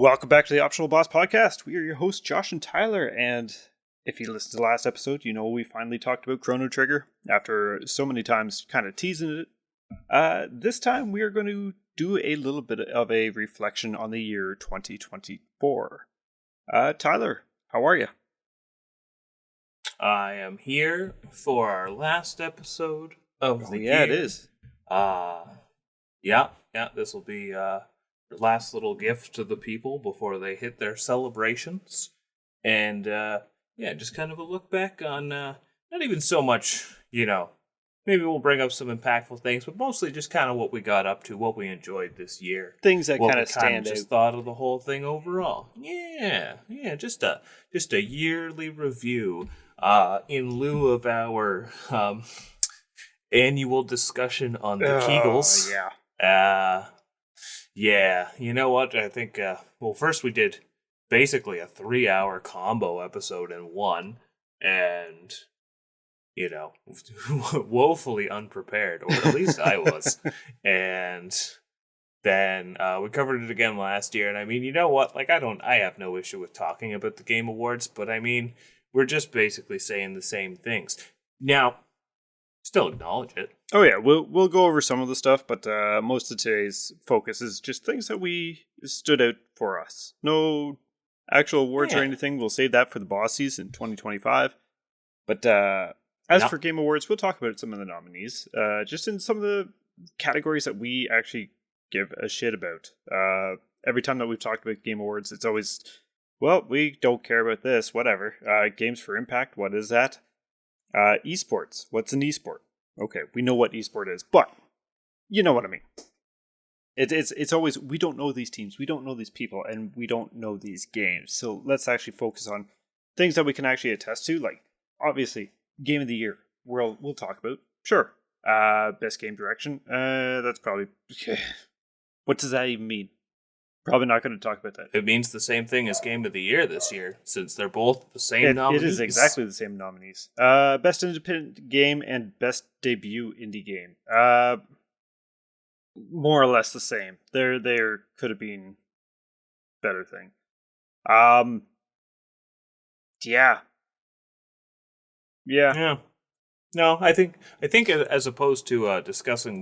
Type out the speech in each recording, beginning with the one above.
Welcome back to the Optional Boss Podcast. We are your hosts, Josh and Tyler, and if you listened to the last episode, you know we finally talked about Chrono Trigger after so many times kind of teasing it. This time we are going to do a little bit of a reflection on the year 2024. Tyler, how are you? I am here for our last episode of the year. Yeah, it is. Yeah, this will be the last little gift to the people before they hit their celebrations. And, just kind of a look back on, not even so much, maybe we'll bring up some impactful things, but mostly just kind of what we got up to, what we enjoyed this year. Things that kind of stand out. Just thought of the whole thing overall. Yeah, just a yearly review, in lieu of our, annual discussion on the Kegels. Yeah. You know what? I think, first we did basically a 3-hour combo episode in one, and, woefully unprepared, or at least I was. And then we covered it again last year, and I mean, you know what? I have no issue with talking about the Game Awards, but I mean, we're just basically saying the same things. Now, still acknowledge it. Oh yeah, we'll go over some of the stuff, but most of today's focus is just things that we stood out for us. No actual awards or anything. We'll save that for the Bossies in 2025. But as for Game Awards, we'll talk about some of the nominees, just in some of the categories that we actually give a shit about. Every time that we've talked about Game Awards, it's always, well, we don't care about this, whatever. Games for Impact, what is that? Esports. What's an esport? Okay, we know what esport is, but you know what I mean. It's always, we don't know these teams, we don't know these people, and we don't know these games. So let's actually focus on things that we can actually attest to. Like, obviously, Game of the Year. We'll talk about. Sure. Best game direction. That's probably. What does that even mean? Probably not going to talk about that. It means the same thing as Game of the Year this year, since they're both the same nominees. It is exactly the same nominees. Best independent game and best debut indie game. More or less the same. There could have been better thing. Yeah. No, I think as opposed to discussing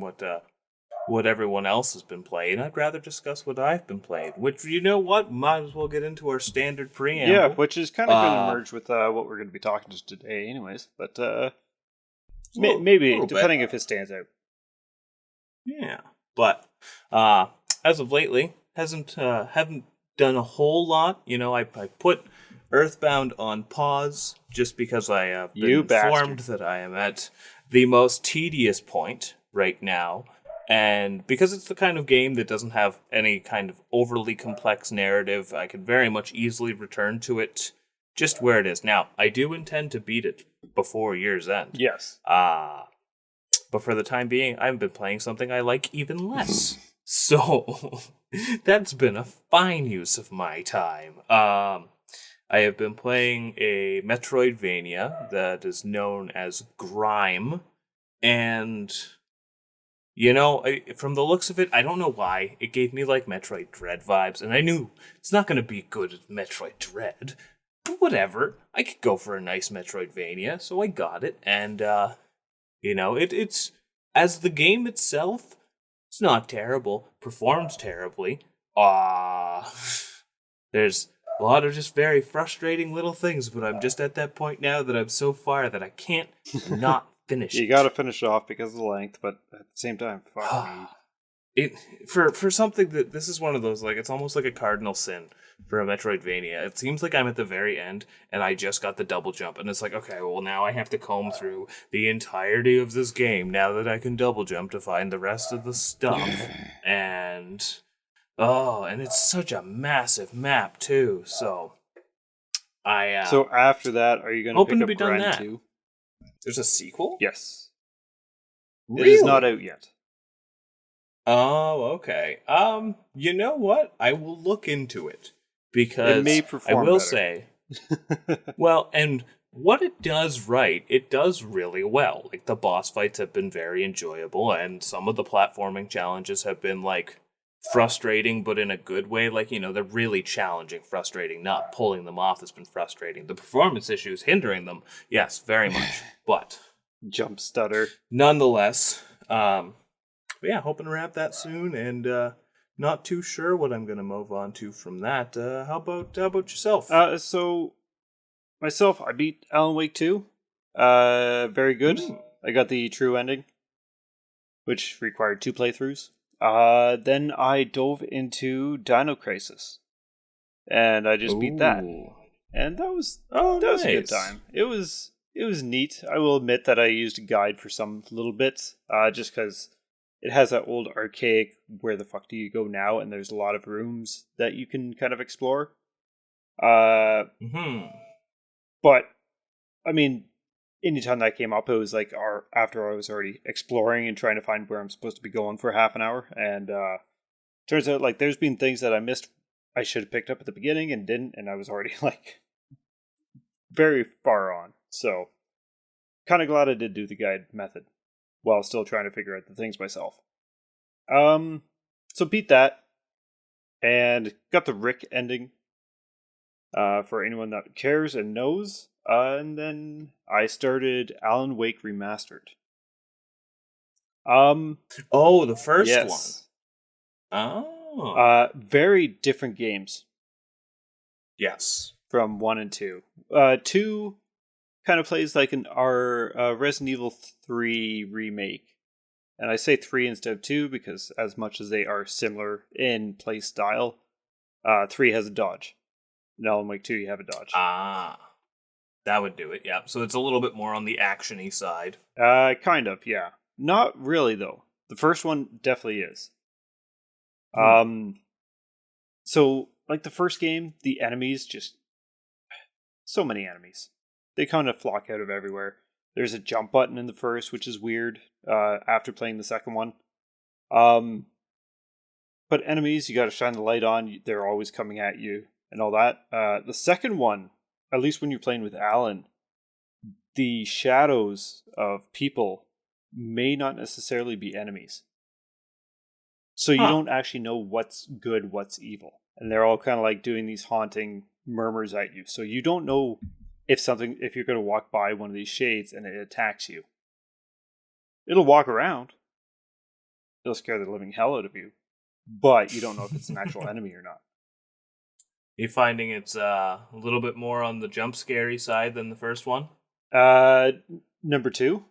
what everyone else has been playing, I'd rather discuss what I've been playing, which, you know what, might as well get into our standard preamble. Yeah, which is kind of going to merge with what we're going to be talking to today anyways, but maybe, depending if it stands out. Yeah, but as of lately, haven't done a whole lot. I put Earthbound on pause just because I have been informed that I am at the most tedious point right now. And because it's the kind of game that doesn't have any kind of overly complex narrative, I could very much easily return to it just where it is. Now, I do intend to beat it before year's end. Yes. But for the time being, I've been playing something I like even less. So, that's been a fine use of my time. I have been playing a Metroidvania that is known as Grime, and from the looks of it, I don't know why, it gave me like Metroid Dread vibes, and I knew it's not going to be good as Metroid Dread, but whatever, I could go for a nice Metroidvania, so I got it, and, it's, as the game itself, it's not terrible, performs terribly, there's a lot of just very frustrating little things, but I'm just at that point now that I'm so far that I can't not finish it. You gotta finish it off because of the length, but at the same time, fuck me. For something that, this is one of those, it's almost like a cardinal sin for a Metroidvania. It seems like I'm at the very end, and I just got the double jump, and it's like, okay, well now I have to comb through the entirety of this game now that I can double jump to find the rest of the stuff. And it's such a massive map too, so So after that, are you gonna pick up Grind 2? There's a sequel? Yes. Really? It is not out yet. Oh, okay. You know what? I will look into it. Because it may perform I will better. say, well, and what it does right, it does really well. Like, the boss fights have been very enjoyable, and some of the platforming challenges have been, frustrating, but in a good way. Like, they're really challenging, frustrating, not pulling them off has been frustrating. The performance issues hindering them, yes, very much. But Jump stutter. nonetheless, but yeah, hoping to wrap that soon, and not too sure what I'm going to move on to from that. How about yourself? So myself, I beat Alan Wake 2. Very good. I got the true ending, which required 2 playthroughs. Then I dove into Dino Crisis, and I just beat that, and that was nice. a good time. It was neat. I will admit that I used a guide for some little bits, just because it has that old archaic "where the fuck do you go now?" and there's a lot of rooms that you can kind of explore. But I mean, anytime that came up, it was like after I was already exploring and trying to find where I'm supposed to be going for half an hour. And turns out like there's been things that I missed I should have picked up at the beginning and didn't, and I was already like very far on. So kind of glad I did do the guide method while still trying to figure out the things myself. So beat that and got the Rick ending. For anyone that cares and knows. And then I started Alan Wake Remastered. The first one. Oh. Very different games. Yes. From 1 and 2. 2 kind of plays like our Resident Evil 3 remake. And I say 3 instead of 2 because as much as they are similar in play style, 3 has a dodge. In Alan Wake 2, you have a dodge. That would do it, yeah. So it's a little bit more on the action-y side. Kind of, yeah. Not really, though. The first one definitely is. So, like the first game, the enemies just... So many enemies. They kind of flock out of everywhere. There's a jump button in the first, which is weird, after playing the second one. But enemies, you gotta shine the light on. They're always coming at you and all that. The second one, at least when you're playing with Alan, the shadows of people may not necessarily be enemies. So you don't actually know what's good, what's evil. And they're all kind of like doing these haunting murmurs at you. So you don't know if you're going to walk by one of these shades and it attacks you. It'll walk around. It'll scare the living hell out of you. But you don't know if it's an actual enemy or not. You finding it's a little bit more on the jump scary side than the first one? Number 2?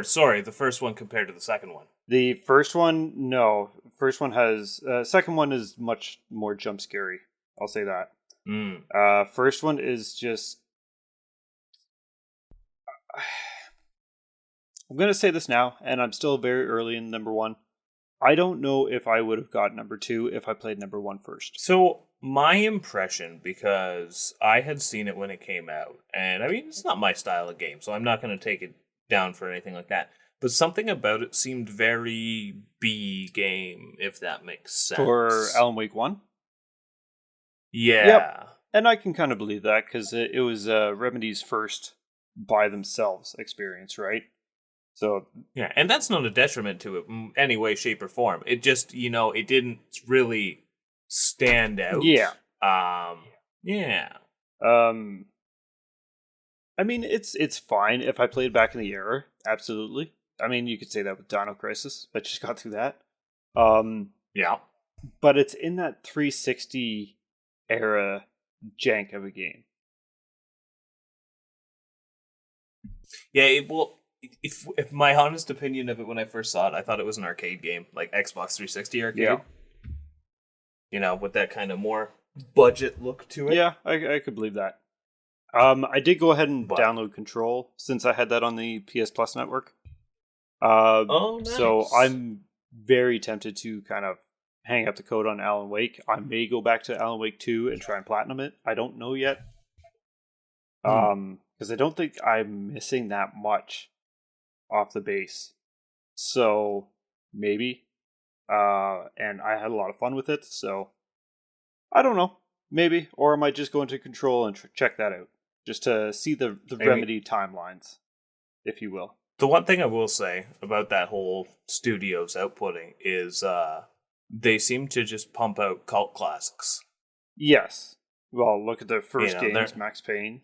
Sorry, the first one compared to the second one. The first one, no. First one has... second one is much more jump scary. I'll say that. First one is just... I'm going to say this now, and I'm still very early in number 1. I don't know if I would have got number 2 if I played number 1 first. So... my impression, because I had seen it when it came out, and I mean, it's not my style of game, so I'm not going to take it down for anything like that, but something about it seemed very B game, if that makes sense. For Alan Wake 1? Yeah. Yep. And I can kind of believe that, because it was Remedy's first by themselves experience, right? So yeah, and that's not a detriment to it in any way, shape, or form. It just, it didn't really... stand out. Yeah. Yeah. I mean, it's fine if I played back in the era. Absolutely. I mean, you could say that with Dino Crisis. I just got through that. Yeah. But it's in that 360 era jank of a game. Yeah, if my honest opinion of it when I first saw it, I thought it was an arcade game, like Xbox 360 arcade. Yeah. With that kind of more budget look to it. Yeah, I could believe that. I did go ahead and download Control since I had that on the PS Plus network. Nice. So I'm very tempted to kind of hang up the code on Alan Wake. I may go back to Alan Wake 2 and try and platinum it. I don't know yet. Because I don't think I'm missing that much off the base. So maybe. And I had a lot of fun with it, so I don't know. Maybe. Or I might just go into Control and check that out. Just to see the Remedy timelines, if you will. The one thing I will say about that whole studio's outputting is they seem to just pump out cult classics. Yes. Well, look at the first You know, games, they're- Max Payne.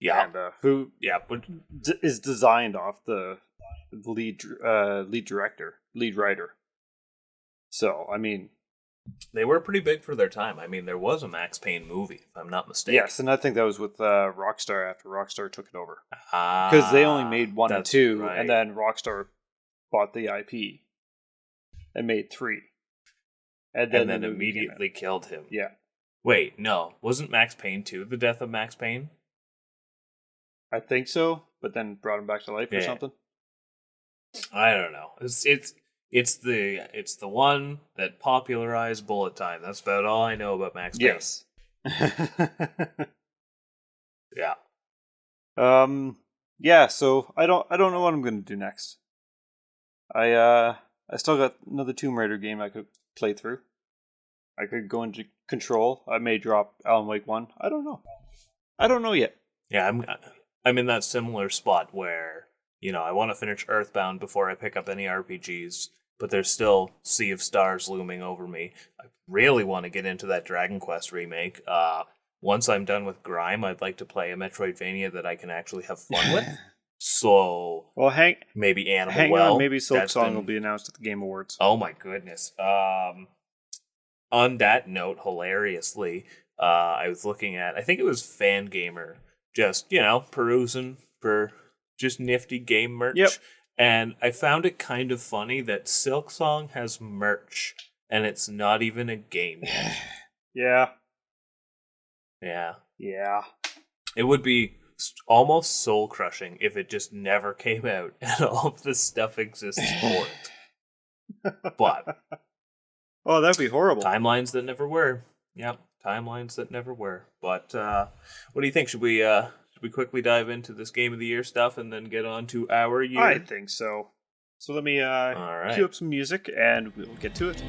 Yeah, And who yeah, but is designed off the lead lead writer. So, I mean, they were pretty big for their time. I mean, there was a Max Payne movie, if I'm not mistaken. yes, and I think that was with Rockstar after Rockstar took it over. Because they only made 1 and that's 2, right. and then Rockstar bought the IP and made 3. And the then movie immediately killed him. Yeah. Wait, no. Wasn't Max Payne 2 the death of Max Payne? I think so, but then brought him back to life or Yeah. something. I don't know. It's the one that popularized bullet time. That's about all I know about Max Payne. Yes. Yeah. Yeah, so I don't know what I'm gonna do next. I still got another Tomb Raider game I could play through. I could go into Control. I may drop Alan Wake 1. I don't know. I don't know yet. Yeah, I'm in that similar spot where, I want to finish Earthbound before I pick up any RPGs, but there's still Sea of Stars looming over me. I really want to get into that Dragon Quest remake. Once I'm done with Grime, I'd like to play a Metroidvania that I can actually have fun with. So, Well, maybe Animal hang Well. on, maybe Silk That's Song been- will be announced at the Game Awards. Oh my goodness. On that note, hilariously, I was looking at, I think it was Fangamer, just, perusing for just nifty game merch. Yep. And I found it kind of funny that Silk Song has merch, and it's not even a game yet. Yeah. Yeah. Yeah. It would be almost soul-crushing if it just never came out and all of this stuff exists for it. But Oh, that'd be horrible. timelines that never were. Yep, timelines that never were. But what do you think? Should we quickly dive into this Game of the Year stuff and then get on to our year? I think so. So let me All right. cue up some music and we'll get to it.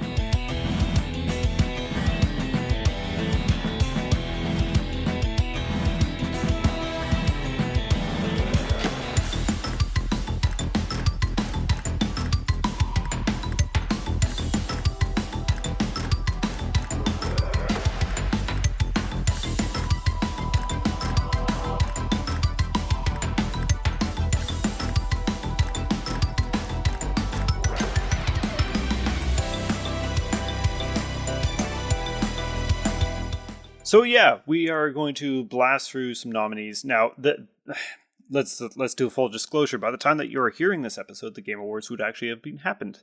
So yeah, we are going to blast through some nominees. Now, let's do a full disclosure. By the time that you're hearing this episode, the Game Awards would actually have happened.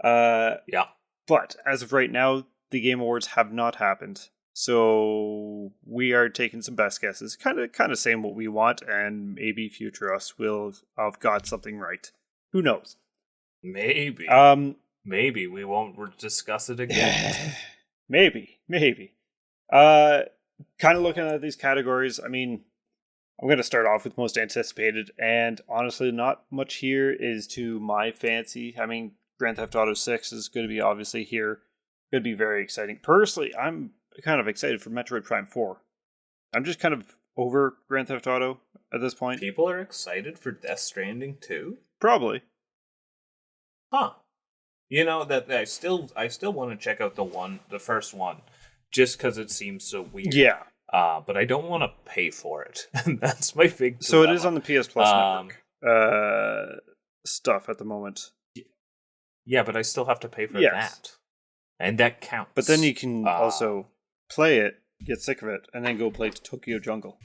Yeah. But as of right now, the Game Awards have not happened. So we are taking some best guesses, kind of saying what we want, and maybe future us will have got something right. Who knows? Maybe. Maybe we won't discuss it again. maybe. Kind of looking at these categories, I mean, I'm going to start off with most anticipated, and honestly, not much here is to my fancy. I mean, Grand Theft Auto 6 is going to be obviously here. Going to be very exciting. Personally, I'm kind of excited for Metroid Prime 4. I'm just kind of over Grand Theft Auto at this point. People are excited for Death Stranding too? Probably. Huh. That I still want to check out the first one, just because it seems so weird. Yeah. But I don't want to pay for it. And that's my big So it dilemma. is on the PS Plus network stuff at the moment. Yeah, but I still have to pay for Yes. that. And that counts. But then you can also play it, get sick of it, and then go play Tokyo Jungle.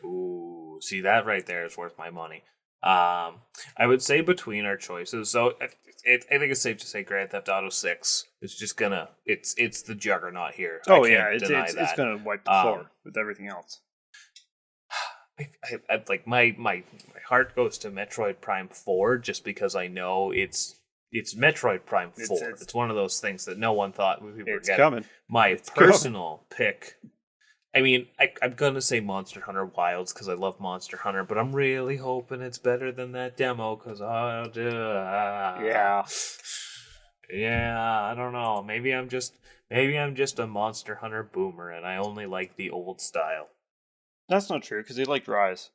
Ooh, see, that right there is worth my money. I would say between our choices, so I think it's safe to say Grand Theft Auto 6 is just gonna it's the juggernaut here. Oh I yeah, can't it's deny that. gonna wipe the floor with everything else. I like my heart goes to Metroid Prime 4 just because I know it's Metroid Prime 4. It's one of those things that no one thought we were It's getting. coming. My personal pick. I mean, I'm gonna say Monster Hunter Wilds because I love Monster Hunter, but I'm really hoping it's better than that demo because Yeah. I don't know. Maybe I'm just a Monster Hunter boomer and I only like the old style. That's not true because he liked Rise.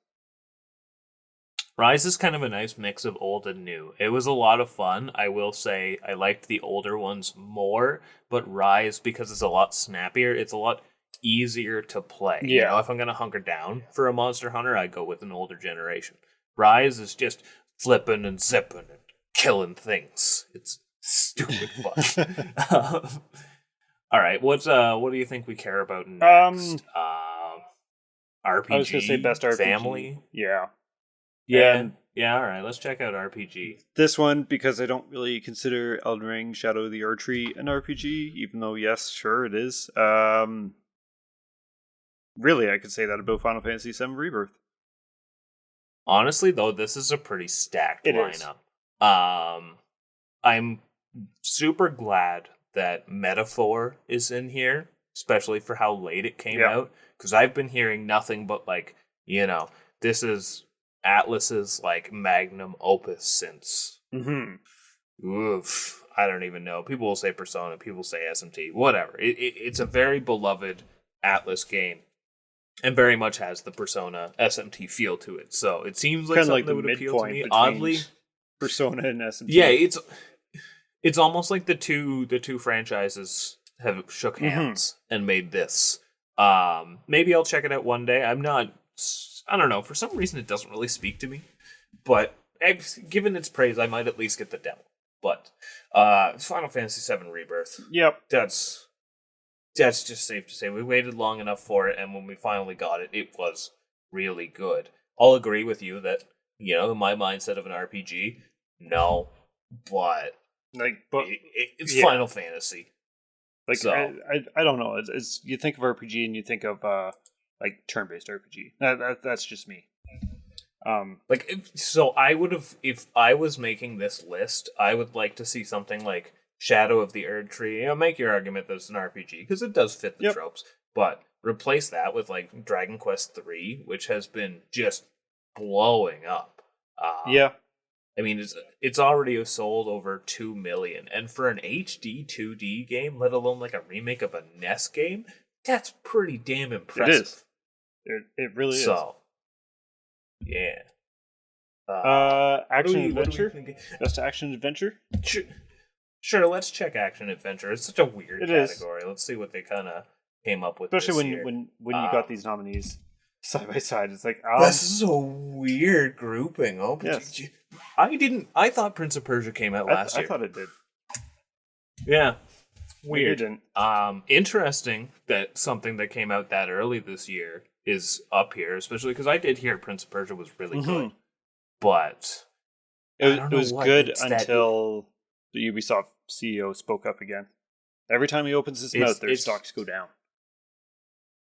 Rise is kind of a nice mix of old and new. It was a lot of fun. I will say I liked the older ones more, but Rise, because it's a lot snappier, it's a lot easier to play. You know, if I'm going to hunker down for a Monster Hunter, I go with an older generation. Rise is just flipping and zipping and killing things. It's stupid fun. All right, what do you think we care about next? RPG. I was gonna say best RPG. Family. Yeah. Yeah. Yeah. All right, let's check out RPG. This one, because I don't really consider Elden Ring: Shadow of the Erdtree an RPG, even though yes, sure it is. Really, I could say that about Final Fantasy VII Rebirth. Honestly, though, this is a pretty stacked lineup. I'm super glad that Metaphor is in here, especially for how late it came out, because I've been hearing nothing but, like, you know, this is Atlus's, like, magnum opus since... Oof, I don't even know. People will say Persona, people say SMT, whatever. It's a very beloved Atlus game, and very much has the Persona SMT feel to it. So it seems like kind of something like that would appeal to me. Oddly, Persona and SMT. Yeah, it's almost like the two franchises have shook hands and made this. Maybe I'll check it out one day. I don't know. For some reason, it doesn't really speak to me, but given its praise, I might at least get the demo. But Final Fantasy VII Rebirth. Yep, That's just safe to say. We waited long enough for it, and when we finally got it, it was really good. I'll agree with you that, you know, in my mindset of an RPG, no, but it's Final Fantasy. Like, so, I don't know. It's you think of RPG and you think of like turn-based RPG. That's just me. So I would have, if I was making this list, I would like to see something like Shadow of the Erdtree. You know, make your argument that it's an RPG because it does fit the tropes, but replace that with like Dragon Quest III, which has been just blowing up. I mean, it's already sold over 2 million, and for an HD 2D game, let alone like a remake of a NES game, that's pretty damn impressive. It is. It really is. So, yeah. Action adventure. Best action adventure. Sure. Let's check action adventure. It's such a weird category. Let's see what they kind of came up with. Especially when you got these nominees side by side, it's like this is a weird grouping. Oh, yes. I thought Prince of Persia came out last year. I thought it did. Yeah. Weird. It didn't. Interesting that something that came out that early this year is up here, especially because I did hear Prince of Persia was really good, but it was good until the Ubisoft CEO spoke up again. Every time he opens his mouth, their stocks go down.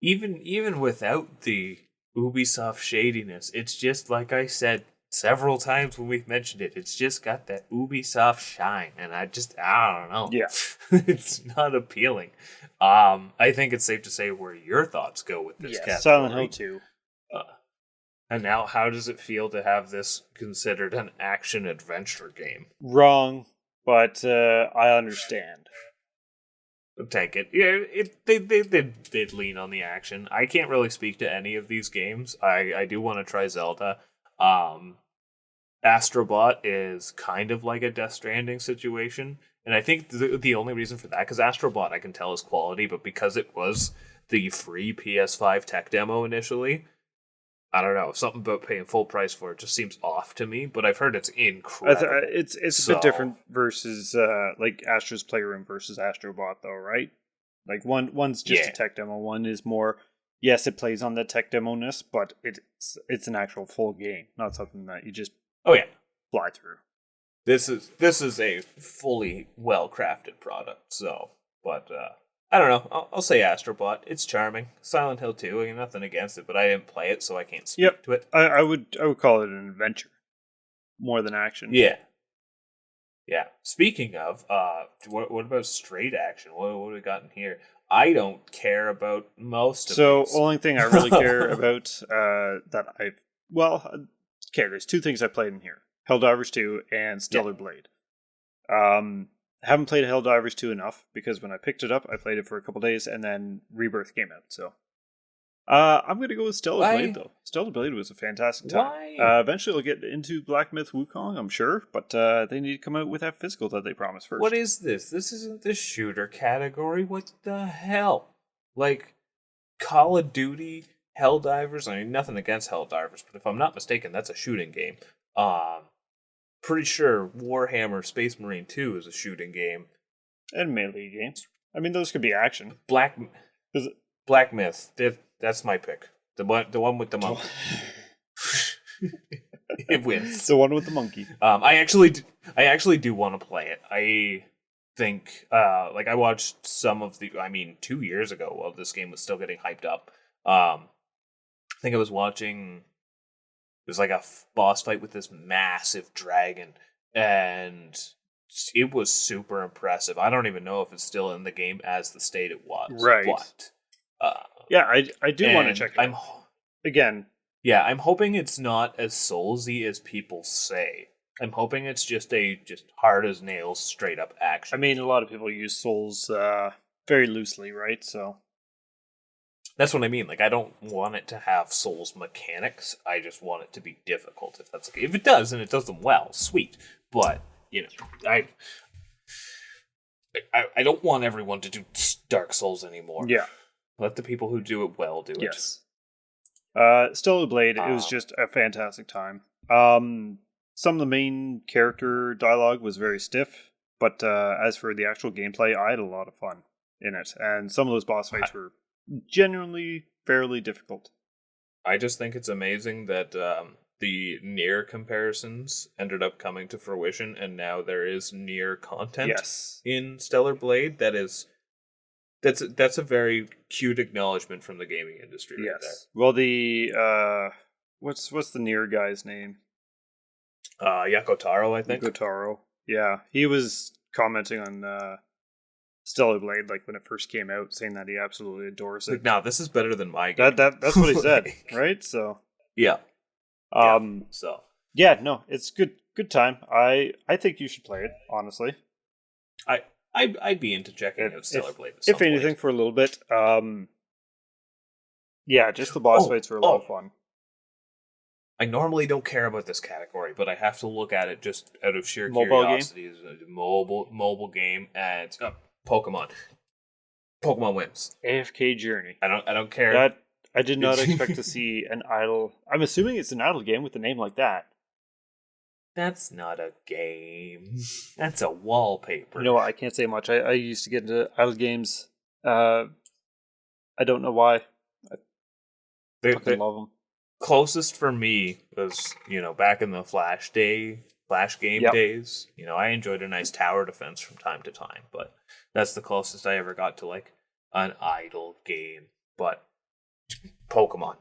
Even without the Ubisoft shadiness, it's just like I said several times when we've mentioned it. It's just got that Ubisoft shine, and I don't know. Yeah, it's not appealing. I think it's safe to say where your thoughts go with this category. Silent Hill 2. And now, how does it feel to have this considered an action-adventure game? Wrong, but I understand. Take it. Yeah, they'd lean on the action. I can't really speak to any of these games. I do want to try Zelda. Astrobot is kind of like a Death Stranding situation. And I think the only reason for that, because Astrobot I can tell is quality, but because it was the free PS5 tech demo initially, I don't know, something about paying full price for it just seems off to me, but I've heard it's incredible. It's a bit different versus like Astro's Playroom versus Astrobot though, right? Like one's just a tech demo, one is more, yes, it plays on the tech demo-ness, but it's an actual full game, not something that you just fly through. This is a fully well-crafted product, so, but I don't know. I'll say Astrobot. It's charming. Silent Hill 2, I have nothing against it, but I didn't play it, so I can't speak to it. I would call it an adventure more than action. Yeah. Speaking of, what about straight action? What do we got in here? I don't care about most of these. So, only thing I really care about there's two things I played in here. Helldivers 2 and Stellar Blade. Haven't played Helldivers 2 enough because when I picked it up, I played it for a couple days and then Rebirth came out. So I'm going to go with Stellar Blade, though. Stellar Blade was a fantastic time. Why? Eventually, I'll get into Black Myth Wukong, I'm sure, but they need to come out with that physical that they promised first. What is this? This isn't the shooter category. What the hell? Like, Call of Duty, Helldivers. I mean, nothing against Helldivers, but if I'm not mistaken, that's a shooting game. Pretty sure Warhammer Space Marine 2 is a shooting game. And melee games. I mean, those could be action. Black Myth. That's my pick. The one with the monkey. It wins. The one with the monkey. I actually do want to play it. I think I watched some of 2 years ago while this game was still getting hyped up. I think I was watching. It was like a boss fight with this massive dragon, and it was super impressive. I don't even know if it's still in the game as the state it was. Right. But yeah, I do want to check it out. Again. Yeah, I'm hoping it's not as soulsy as people say. I'm hoping it's just hard as nails, straight up action. I mean, a lot of people use Souls very loosely, right? So that's what I mean. Like, I don't want it to have Souls mechanics. I just want it to be difficult. If that's okay. If it does, and it does them well, sweet. But I don't want everyone to do Dark Souls anymore. Yeah, let the people who do it well do it. Yes. Stellar Blade, it was just a fantastic time. Some of the main character dialogue was very stiff, but as for the actual gameplay, I had a lot of fun in it, and some of those boss fights were genuinely fairly difficult. I just think it's amazing that the Nier comparisons ended up coming to fruition, and now there is Nier content in Stellar Blade. That's a very cute acknowledgement from the gaming industry. Right there. Well, the what's the Nier guy's name? Yoko Taro, I think. Yoko Taro. Yeah, he was commenting on Stellar Blade like when it first came out, saying that he absolutely adores it. Like, no, this is better than my game. That's what he said, right? So yeah. So yeah, no, it's good time. I think you should play it. Honestly, I'd be into checking out Stellar Blade. If anything, for a little bit. Yeah, just the boss fights were a lot of fun. I normally don't care about this category, but I have to look at it just out of sheer mobile curiosity. It's a mobile game, and it's Pokemon. Pokemon wins. AFK Journey. I don't care. That I did not expect to see an idle. I'm assuming it's an idle game with a name like that. That's not a game. That's a wallpaper. You know what? I can't say much. I used to get into idle games. I don't know why. I fucking love them. Closest for me was, back in the Flash game days. I enjoyed a nice tower defense from time to time, but that's the closest I ever got to like an idle game. But Pokemon,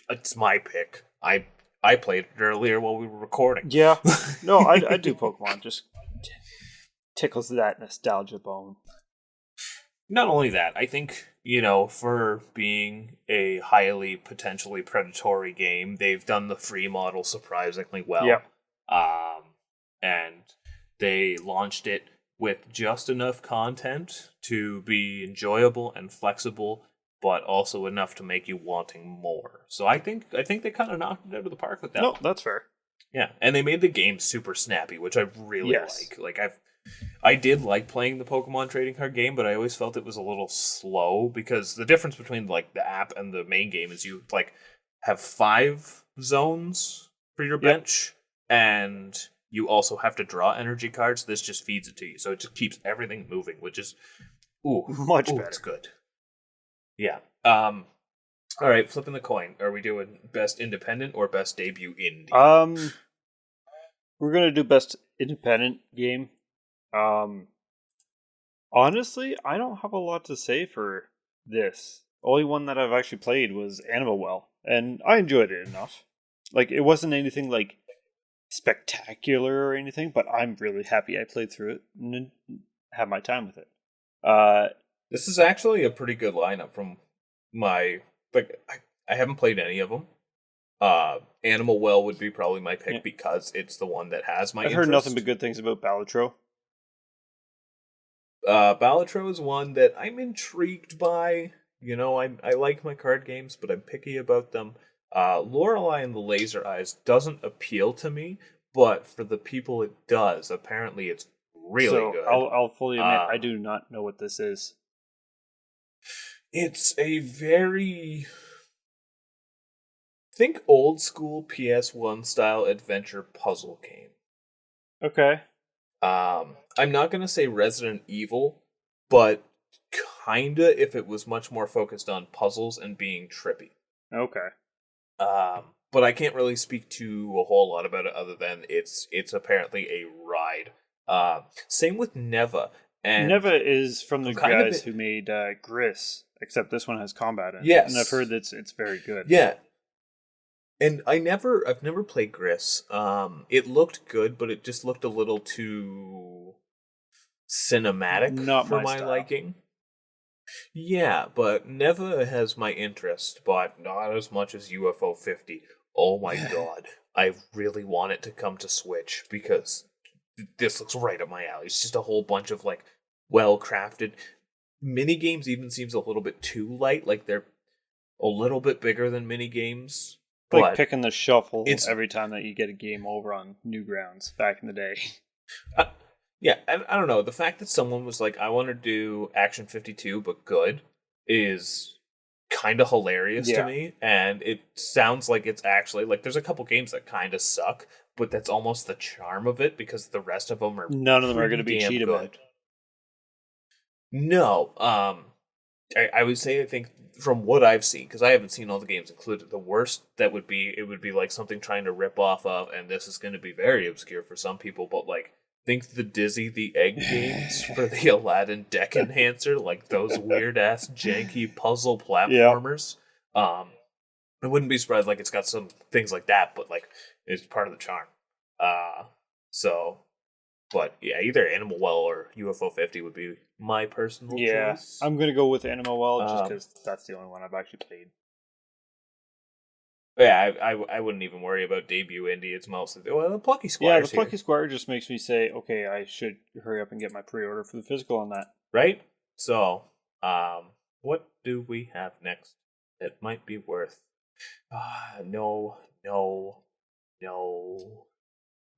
it's my pick. I played it earlier while we were recording. Yeah, no, I do Pokemon. Just tickles that nostalgia bone. Not only that, I think, for being a highly potentially predatory game, they've done the free model surprisingly well. Yeah. And they launched it with just enough content to be enjoyable and flexible, but also enough to make you wanting more. So I think they kind of knocked it out of the park with that. No, that's fair. Yeah, and they made the game super snappy, which I really like. Like I did like playing the Pokemon trading card game, but I always felt it was a little slow because the difference between like the app and the main game is you like have 5 zones for your bench, and you also have to draw energy cards. This just feeds it to you, so it just keeps everything moving, which is much better. It's good. Yeah. All right, flipping the coin. Are we doing best independent or best debut indie? We're gonna do best independent game. Honestly, I don't have a lot to say for this. Only one that I've actually played was Animal Well, and I enjoyed it enough. Like, it wasn't anything like spectacular or anything, but I'm really happy I played through it and had my time with it. This is actually a pretty good lineup from my I haven't played any of them. Animal Well would be probably my pick because it's the one that has my interest. I've heard nothing but good things about Balatro. Balatro is one that I'm intrigued by. I like my card games, but I'm picky about them. Lorelei and the Laser Eyes doesn't appeal to me, but for the people it does, apparently it's really So good. I'll fully admit I Um, do not know what this is. it's a very think old school PS1 style adventure puzzle game. Okay. I'm not gonna say Resident Evil, but kinda if it was much more focused on puzzles and being trippy. Okay. But I can't really speak to a whole lot about it other than it's apparently a ride. Same with Neva, and Neva is from the I'm kind of guys who made Gris, except this one has combat in it, and I've yes, heard that it's very good. yeah. And I've never played Gris. It looked good, but it just looked a little too cinematic Not for my my style. liking. Yeah, but Neva has my interest, but not as much as UFO 50. Oh my god. I really want it to come to Switch because this looks right up my alley. It's just a whole bunch of like well crafted mini games. Even seems a little bit too light, like they're a little bit bigger than mini games, Like but picking the shuffle it's every time that you get a game over on Newgrounds back in the day. uh, yeah, I don't know. The fact that someone was like, I want to do Action 52, but good, is kind of hilarious to Yeah. me. And it sounds like it's actually, like, there's a couple games that kind of suck, but that's almost the charm of it because the rest of them are None of them are going pretty to be damn Cheetah Men. good. No, I would say, I think, from what I've seen, because I haven't seen all the games included, the worst that would be, it would be like something trying to rip off of, and this is going to be very obscure for some people, but like, think the Dizzy the Egg games for the Aladdin Deck Enhancer, like those weird ass janky puzzle Yep. platformers. I wouldn't be surprised like it's got some things like that, but like it's part of the charm. Uh so but yeah, either Animal Well or UFO 50 would be my personal Yeah. choice. I'm going to go with Animal Well just Um because that's the only one I've actually played. yeah, I wouldn't even worry about debut indie. It's mostly the Plucky Yeah, the Squire's here, Plucky Squire just makes me say, okay, I should hurry up and get my pre-order for the physical on that. right? So, what do we have next that might be worth? No, no, no.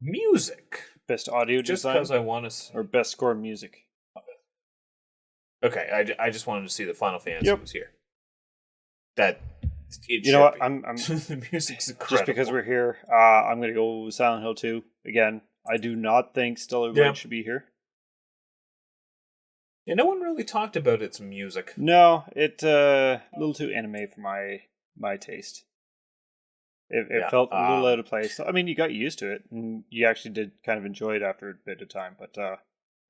Music. Best audio Just design because I want to. or best score music? Okay, I just wanted to see that Final Fantasy Yep. was here. That it You know should what? be. I'm The music's incredible. just because we're here. I'm gonna go with Silent Hill 2 again. I do not think Stellar Blade Yeah. should be here. Yeah, no one really talked about its music. No, it a little too anime for my taste. It Yeah, felt a little out of place. I mean, you got used to it, and you actually did kind of enjoy it after a bit of time. But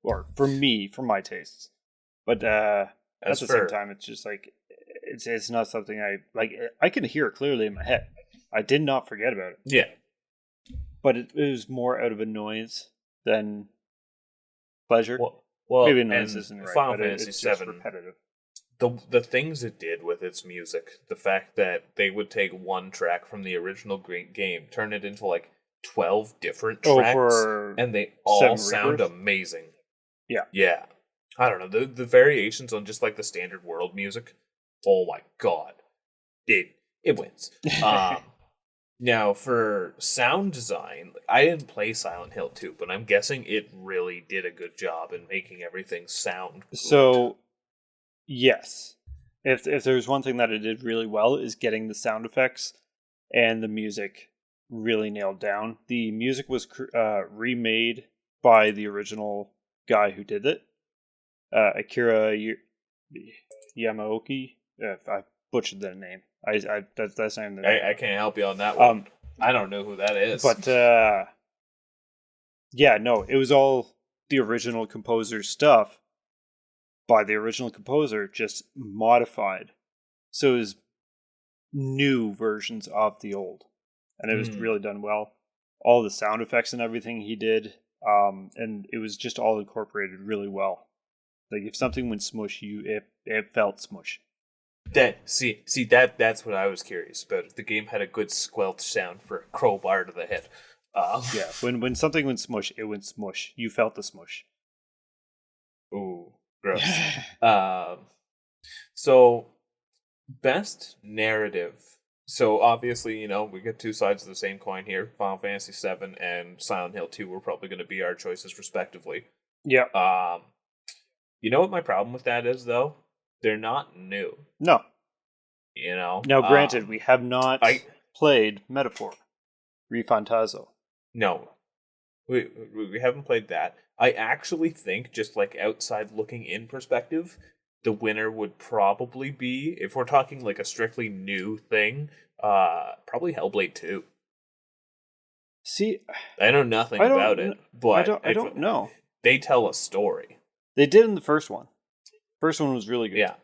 or for me, for my tastes. But at As the for same time, it's just like it's not something I like. I can hear it clearly in my head. I did not forget about it, yeah, but it was more out of annoyance than pleasure. well, Maybe and annoyance isn't right, Final but Fantasy it's just VII. repetitive. The things it did with its music, the fact that they would take one track from the original game, turn it into like 12 different tracks, For and they all Seven sound Rebirth? amazing. Yeah. Yeah. I don't know. The variations on just like the standard world music, oh my god. It wins. Now for sound design, like, I didn't play Silent Hill 2, but I'm guessing it really did a good job in making everything sound good. So yes, if there's one thing that it did really well is getting the sound effects and the music really nailed down. The music was remade by the original guy who did it, Akira Yamaoki. I butchered that name. That's not even the name. I can't help you on that one. Um, I don't know who that is. but yeah, no, it was all the original composer's stuff by the original composer, just modified. So it was new versions of the old, and it was really done well. All the sound effects and everything he did, and it was just all incorporated really well. Like if something went smush, it felt smush. that's what I was curious about. If the game had a good squelch sound for a crowbar to the head. Yeah, when something went smush, it went smush. You felt the smush. Ooh, gross. So Best narrative. So obviously, we get two sides of the same coin here. Final Fantasy VII and Silent Hill 2 were probably going to be our choices respectively. Yeah. You know what my problem with that is, though? They're not new. No. Now, granted, we have not played Metaphor ReFantazio. No. We haven't played that. I actually think, just like outside looking in perspective, the winner would probably be, if we're talking like a strictly new thing, probably Hellblade 2. See, I know nothing about it, but I don't know. They tell a story. They did in the first one. First one was really good. Yeah.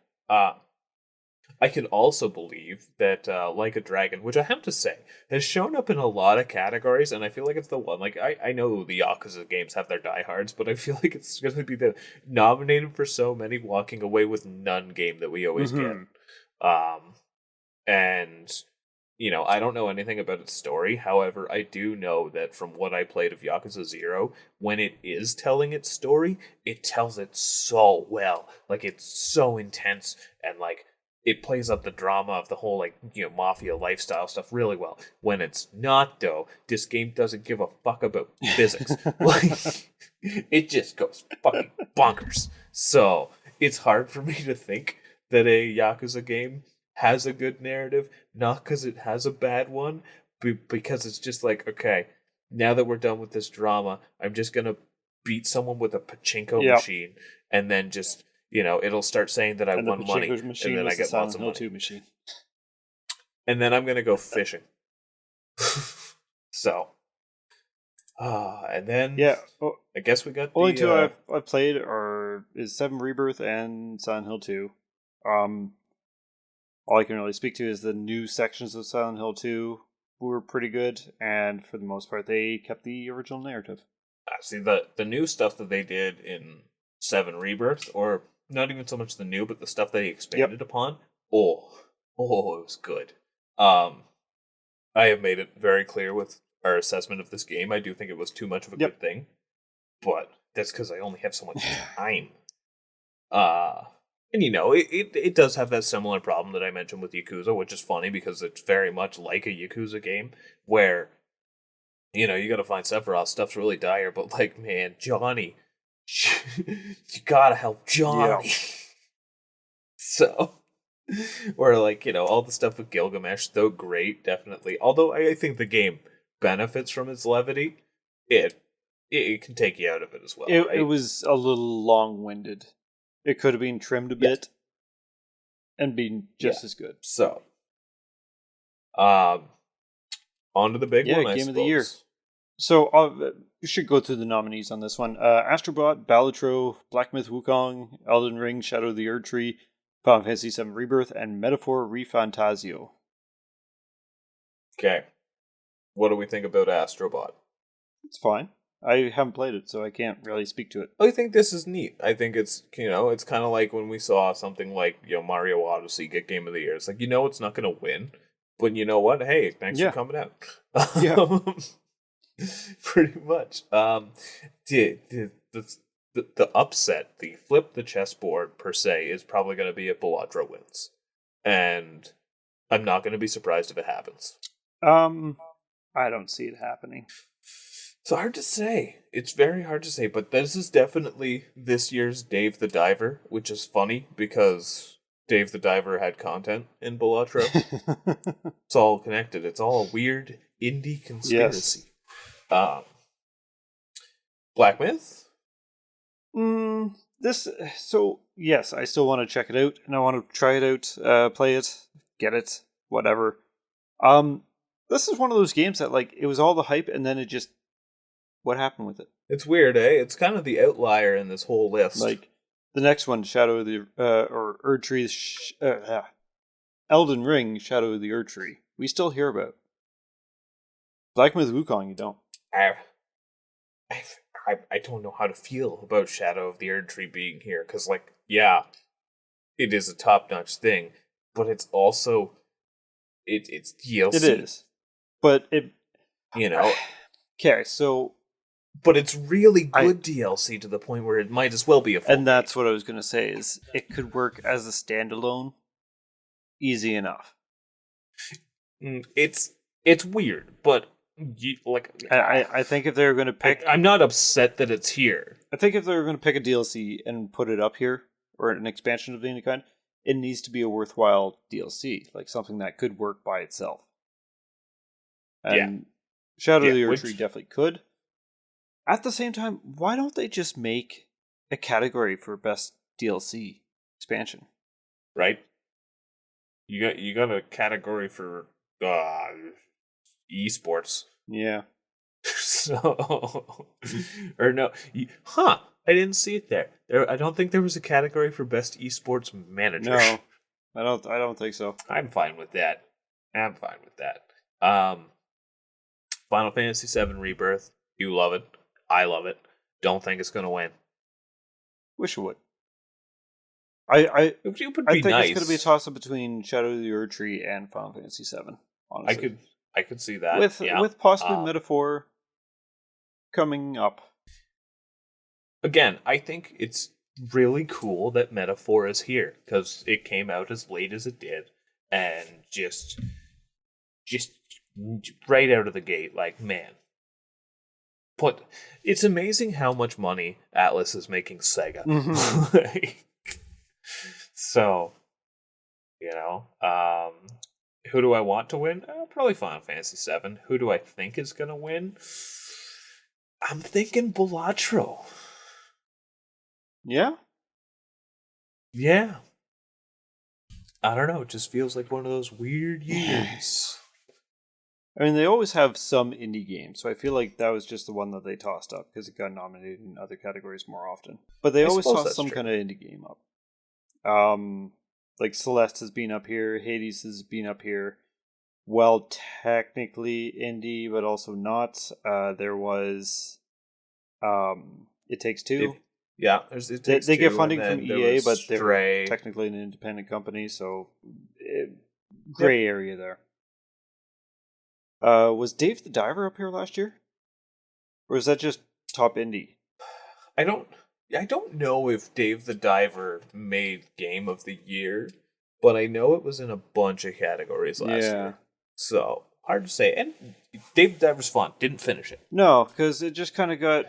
I can also believe that Like a Dragon, which I have to say, has shown up in a lot of categories, and I feel like it's the one. Like, I know the Yakuza games have their diehards, but I feel like it's going to be the nominated for so many, walking away with none game that we always get. And, I don't know anything about its story. However, I do know that from what I played of Yakuza 0, when it is telling its story, it tells it so well. Like, it's so intense, and, like, it plays up the drama of the whole, mafia lifestyle stuff really well. When it's not, though, this game doesn't give a fuck about physics. Like, it just goes fucking bonkers. So, it's hard for me to think that a Yakuza game has a good narrative, not because it has a bad one, because it's just like, okay, now that we're done with this drama, I'm just going to beat someone with a pachinko machine, and then just... it'll start saying that I won money, and then I get lots of money. 2 machine. And then I'm going to go fishing. So, and then I guess we got only two I've played is 7 Rebirth and Silent Hill 2. All I can really speak to is the new sections of Silent Hill 2 were pretty good, and for the most part, they kept the original narrative. See, the new stuff that they did in 7 Rebirth, or not even so much the new, but the stuff that he expanded upon. Oh, it was good. I have made it very clear with our assessment of this game. I do think it was too much of a good thing, but that's because I only have so much time. And it does have that similar problem that I mentioned with Yakuza, which is funny because it's very much like a Yakuza game where, you gotta find Sephiroth, stuff's really dire, but man, Johnny, you gotta help Johnny. So, or all the stuff with Gilgamesh, though great, definitely. Although I think the game benefits from its levity, it can take you out of it as well. It was a little long-winded. It could have been trimmed a bit and been just as good. So, on to the big one, I Game suppose. of the Year. So, you should go through the nominees on this one. Astrobot, Balatro, Black Myth Wukong, Elden Ring, Shadow of the Erdtree, Final Fantasy VII Rebirth, and Metaphor ReFantazio. Okay. What do we think about Astrobot? It's fine. I haven't played it, so I can't really speak to it. I think this is neat. I think it's, it's kind of like when we saw something like, Mario Odyssey get Game of the Year. It's like, it's not going to win, but you know what? Hey, thanks for coming out. Pretty much. The upset, the flip the chessboard per se, is probably going to be if Balatro wins, and I'm not going to be surprised if it happens. I don't see it happening. It's hard to say. It's very hard to say, but this is definitely this year's Dave the Diver, which is funny because Dave the Diver had content in Balatro. It's all connected. It's all a weird indie conspiracy. Yes. Black Myth? Yes, I still want to check it out, and I want to try it out, play it, get it, whatever. This is one of those games that, it was all the hype, and then it just... What happened with it? It's weird, eh? It's kind of the outlier in this whole list. The next one, Shadow of the... or Erdtree... Elden Ring, Shadow of the Erdtree. We still hear about. Black Myth Wukong, you don't. I don't know how to feel about Shadow of the Erdtree being here, because, it is a top-notch thing, but it's also... It's DLC. It is. But it... Okay, so... But it's really good DLC to the point where it might as well be a full And that's what I was going to say, is it could work as a standalone, easy enough. It's weird, but I think if they were going to pick, I'm not upset that it's here. I think if they were going to pick a DLC and put it up here, or an expansion of any kind, it needs to be a worthwhile DLC, like something that could work by itself. And Shadow of the Erdtree definitely could. At the same time, why don't they just make a category for best DLC expansion? Right? You got a category for esports. Yeah. So, or no, I didn't see it there. I don't think there was a category for best esports manager. No, I don't think so. I'm fine with that. Final Fantasy VII Rebirth. You love it. I love it. Don't think it's gonna win. Wish it would. It would be I think nice. it's going to be a toss up between Shadow of the Erdtree and Final Fantasy VII. Honestly, I could see that with possibly Metaphor coming up. Again, I think it's really cool that Metaphor is here because it came out as late as it did, and just right out of the gate, like, man. But it's amazing how much money Atlas is making Sega. Mm-hmm. So, who do I want to win? Probably Final Fantasy VII. Who do I think is going to win? I'm thinking Balatro. Yeah? Yeah. I don't know. It just feels like one of those weird years. I mean, they always have some indie games, so I feel like that was just the one that they tossed up because it got nominated in other categories more often. But they always toss some kind of indie game up. Like Celeste has been up here, Hades has been up here. Well, technically indie, but also not. There was It Takes Two. They get funding from EA, but they're technically an independent company, so gray area there. Was Dave the Diver up here last year? Or is that just top indie? I don't know if Dave the Diver made Game of the Year, but I know it was in a bunch of categories last year. So, hard to say. And Dave the Diver's fun. Didn't finish it. No, because it just kind of got...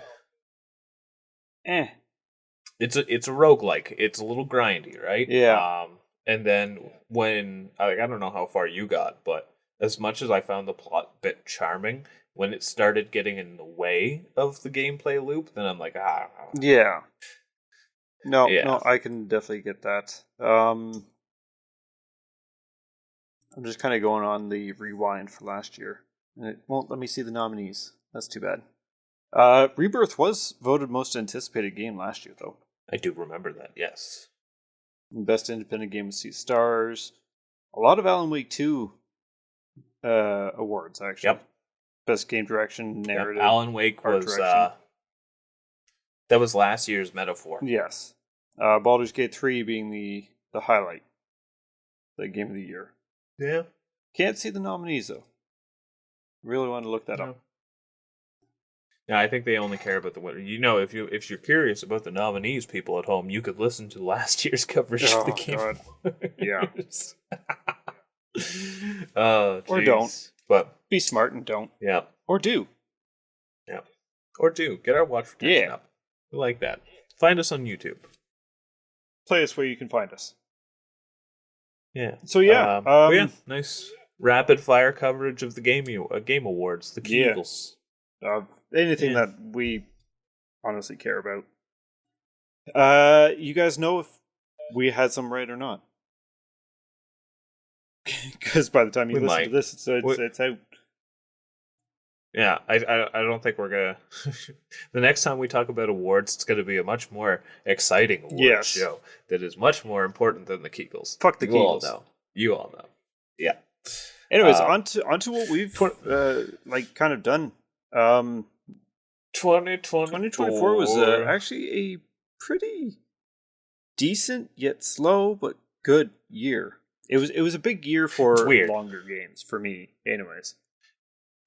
It's a roguelike. It's a little grindy, right? Yeah. And then when... I don't know how far you got, but as much as I found the plot a bit charming, when it started getting in the way of the gameplay loop, then I'm like, Yeah. No, I can definitely get that. I'm just kind of going on the rewind for last year. And it won't let me see the nominees. That's too bad. Rebirth was voted most anticipated game last year, though. I do remember that, yes. Best independent game with 6 stars. A lot of Alan Wake 2 awards, actually. Yep. Best game direction, narrative. Yep. Alan Wake was that was last year's Metaphor. Yes. Baldur's Gate 3 being the highlight. The game of the year. Yeah. Can't see the nominees, though. Really want to look that up. Yeah, I think they only care about the winner. If you're curious about the nominees, people at home, you could listen to last year's coverage of the game. God. Yeah. Or don't. But be smart and don't. Yeah. Or do. Yeah. Or do. Get our watch retention up. We like that. Find us on YouTube. Play us where you can find us. Yeah. So yeah. Nice rapid fire coverage of the game awards, the Kegels. Anything that we honestly care about. You guys know if we had some right or not. Because by the time you listen to this, it's out. Yeah, I don't think we're gonna. The next time we talk about awards, it's gonna be a much more exciting awards show that is much more important than the Kegels. Fuck the Kegels. You all know. Yeah. Anyways, onto what we've kind of done. 2024 was actually a pretty decent yet slow but good year. It was a big year for longer games for me, anyways.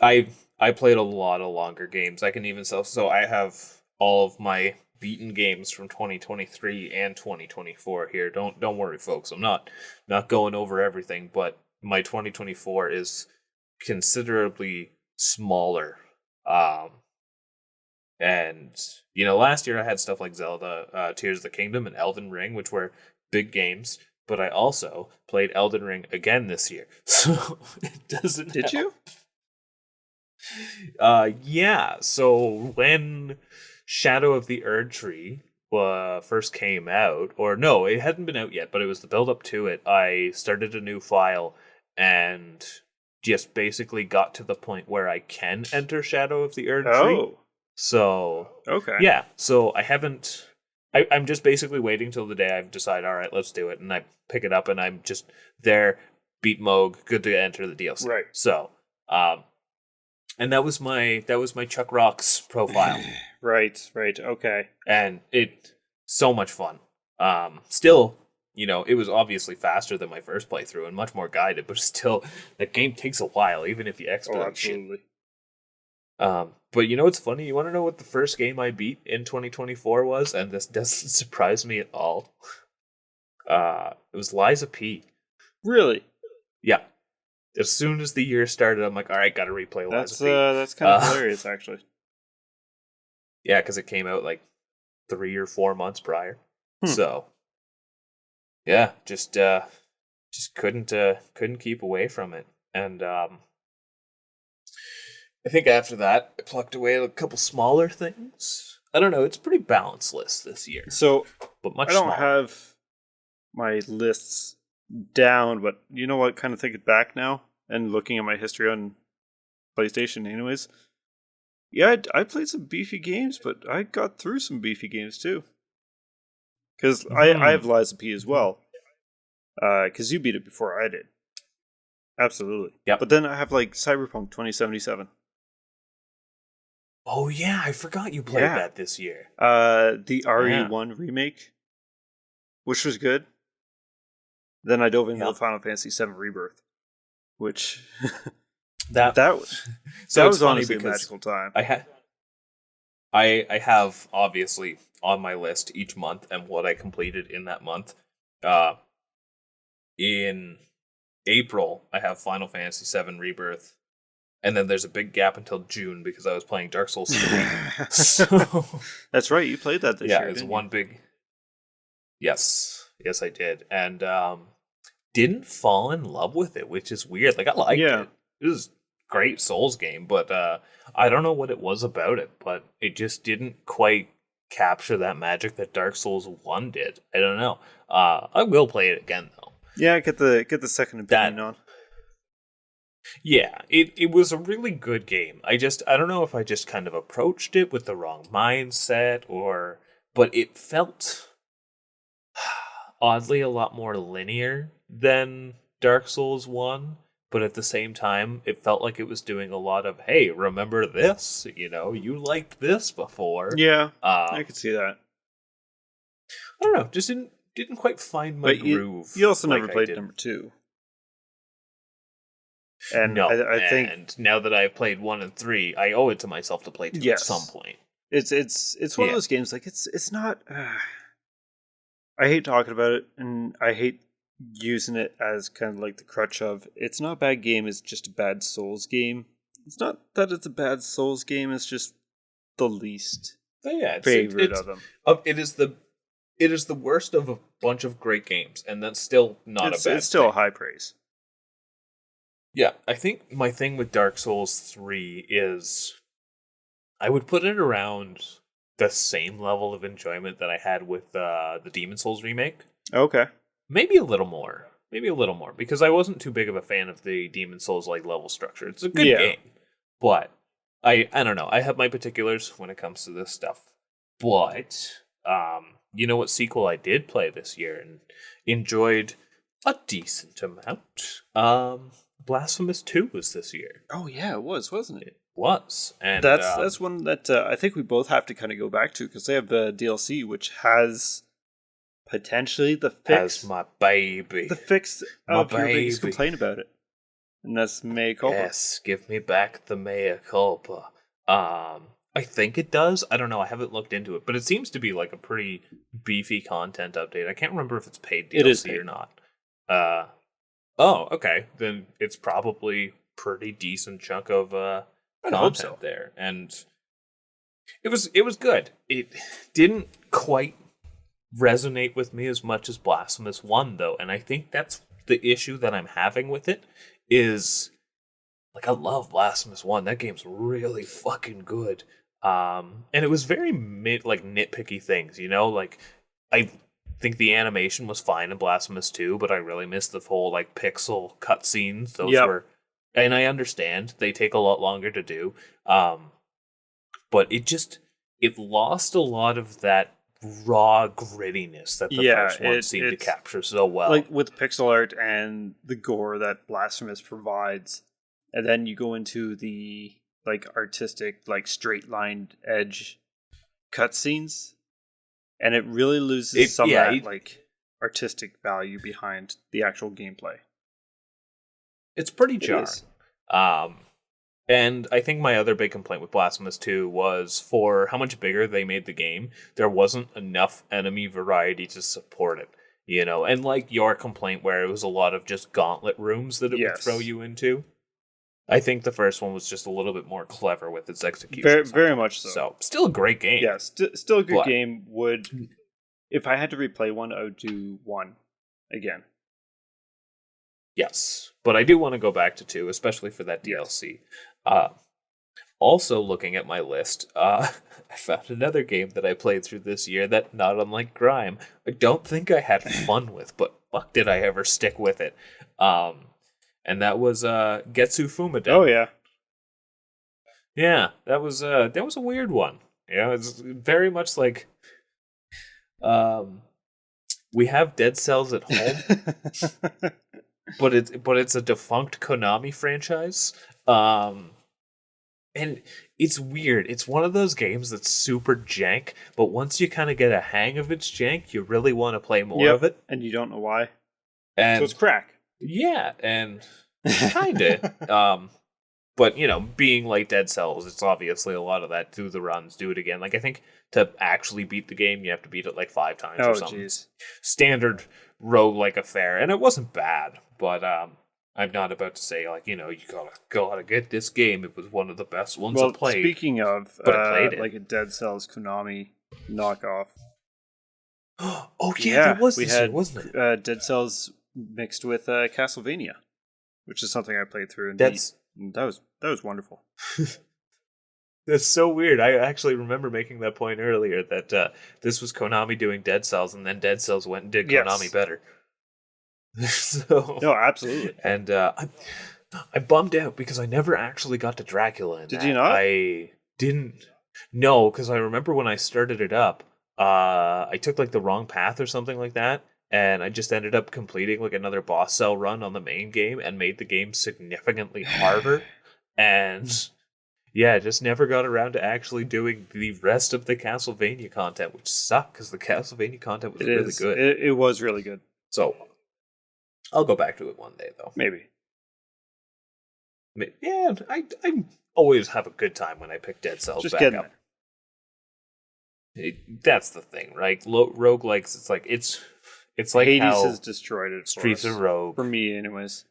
I played a lot of longer games. I can even so I have all of my beaten games from 2023 and 2024 here. Don't worry, folks. I'm not going over everything, but my 2024 is considerably smaller. And last year I had stuff like Zelda, Tears of the Kingdom, and Elden Ring, which were big games. But I also played Elden Ring again this year, so it doesn't. Did you? Yeah. So when Shadow of the Erdtree first came out, or no, it hadn't been out yet, but it was the build up to it. I started a new file and just basically got to the point where I can enter Shadow of the Erdtree. Oh. So okay. Yeah. So I haven't. I'm just basically waiting till the day I've decided, all right, let's do it. And I pick it up and I'm just there, beat Moog, good to enter the DLC. Right. So, and that was my Chuck Rocks profile. Right. Okay. And it so much fun. Still, it was obviously faster than my first playthrough and much more guided, but still, that game takes a while, even if you expedite shit. Absolutely. But what's funny? You want to know what the first game I beat in 2024 was? And this doesn't surprise me at all. It was Liza P. Really? Yeah. As soon as the year started, I'm like, all right, got to replay Liza P. That's kind of hilarious, actually. Yeah, because it came out like 3 or 4 months prior. So, yeah, just couldn't keep away from it, and I think after that, I plucked away a couple smaller things. I don't know. It's a pretty balanced list this year. So, but much I don't smaller. have my lists down, but you know what? Kind of thinking back now and looking at my history on PlayStation, anyways. Yeah, I played some beefy games, but I got through some beefy games too. Because I have Liza P as well. Because you beat it before I did. Absolutely. Yep. But then I have like Cyberpunk 2077. Oh yeah, I forgot you played that this year. The RE1 remake, which was good. Then I dove into the Final Fantasy VII Rebirth, which that was honestly a magical time. I have obviously on my list each month and what I completed in that month. In April, I have Final Fantasy VII Rebirth. And then there's a big gap until June because I was playing Dark Souls 3. So, that's right, you played that this year. Yeah, it's one big. Yes, I did, and didn't fall in love with it, which is weird. Like I liked it. It was a great Souls game, but I don't know what it was about it, but it just didn't quite capture that magic that Dark Souls 1 did. I don't know. I will play it again though. Yeah, get the second opinion on. Yeah, it was a really good game. I don't know if I just kind of approached it with the wrong mindset but it felt oddly a lot more linear than Dark Souls 1, but at the same time, it felt like it was doing a lot of, hey, remember this? You liked this before. Yeah, I could see that. I don't know, just didn't quite find my groove. You also never played number 2. And no, I think, and now that I've played 1 and 3, I owe it to myself to play 2 at some point. It's one of those games, like, it's not... I hate talking about it, and I hate using it as kind of like the crutch of, it's not a bad game, it's just a bad Souls game. It's not that it's a bad Souls game, it's just the least favorite of them. It is the worst of a bunch of great games, and that's still not a bad thing. It's still a high praise. Yeah, I think my thing with Dark Souls 3 is I would put it around the same level of enjoyment that I had with the Demon Souls remake. Okay. Maybe a little more, because I wasn't too big of a fan of the Demon Souls like level structure. It's a good game, but I don't know. I have my particulars when it comes to this stuff. But you know what sequel I did play this year and enjoyed a decent amount? Blasphemous 2 was this year. Oh yeah, it was, wasn't it? It was, and that's one that I think we both have to kind of go back to because they have the DLC, which has potentially the fix. As my baby, the fix of your biggest complaint about it, and that's mea culpa. Yes, give me back the mea culpa. I think it does. I don't know. I haven't looked into it, but it seems to be like a pretty beefy content update. I can't remember if it's paid It is DLC paid. or not. Uh, oh, okay. Then it's probably pretty decent chunk of I'd hope content so. there, and it was good. It didn't quite resonate with me as much as Blasphemous 1 though, and I think that's the issue that I'm having with it is like I love Blasphemous 1. That game's really fucking good. And it was very nitpicky things, like I think the animation was fine in Blasphemous 2, but I really missed the whole like pixel cutscenes. Those Yep. were, and I understand they take a lot longer to do. But it lost a lot of that raw grittiness that the Yeah, first one seemed to it's capture so well. like with pixel art and the gore that Blasphemous provides, and then you go into the like artistic, like straight lined edge cutscenes, and it really loses some of that like artistic value behind the actual gameplay. It's pretty It jarring. is. And I think my other big complaint with Blasphemous 2 was for how much bigger they made the game, there wasn't enough enemy variety to support it. And like your complaint where it was a lot of just gauntlet rooms that it would throw you into. I think the first one was just a little bit more clever with its execution. Very, very much so. So, still a great game. Yeah, still a good game. If I had to replay one, I would do 1 again. Yes, but I do want to go back to 2, especially for that DLC. Also, looking at my list, I found another game that I played through this year that, not unlike Grime, I don't think I had fun with, but fuck did I ever stick with it. And that was Getsu Fumaden. Oh yeah, yeah, that was a weird one. It's very much like, we have Dead Cells at home. But it's a defunct Konami franchise. And it's weird. It's one of those games that's super jank, but once you kind of get a hang of its jank, you really want to play more of it. And you don't know why. And so it's crack. Yeah, and kinda. But being like Dead Cells, it's obviously a lot of that. Do the runs, do it again. Like I think to actually beat the game, you have to beat it like 5 times or something. Geez. Standard roguelike affair, and it wasn't bad, but I'm not about to say like you gotta get this game. It was one of the best ones I played. Speaking of, but I played it. like a Dead Cells Konami knockoff. Oh yeah, that was this year, wasn't it? Dead Cells mixed with Castlevania, which is something I played through. And that was wonderful. That's so weird. I actually remember making that point earlier that this was Konami doing Dead Cells, and then Dead Cells went and did Konami better. So no, absolutely. And I bummed out because I never actually got to Dracula. Did you not? I didn't. No, because I remember when I started it up, I took like the wrong path or something like that, and I just ended up completing like another boss cell run on the main game and made the game significantly harder. And yeah, just never got around to actually doing the rest of the Castlevania content, which sucked because the Castlevania content was really good. It was really good. So I'll go back to it one day, though. Maybe. Yeah, I always have a good time when I pick Dead Cells just back up. That's the thing, right? Roguelikes, it's like Hades how has destroyed it. Streets of Rogue. For me, anyways.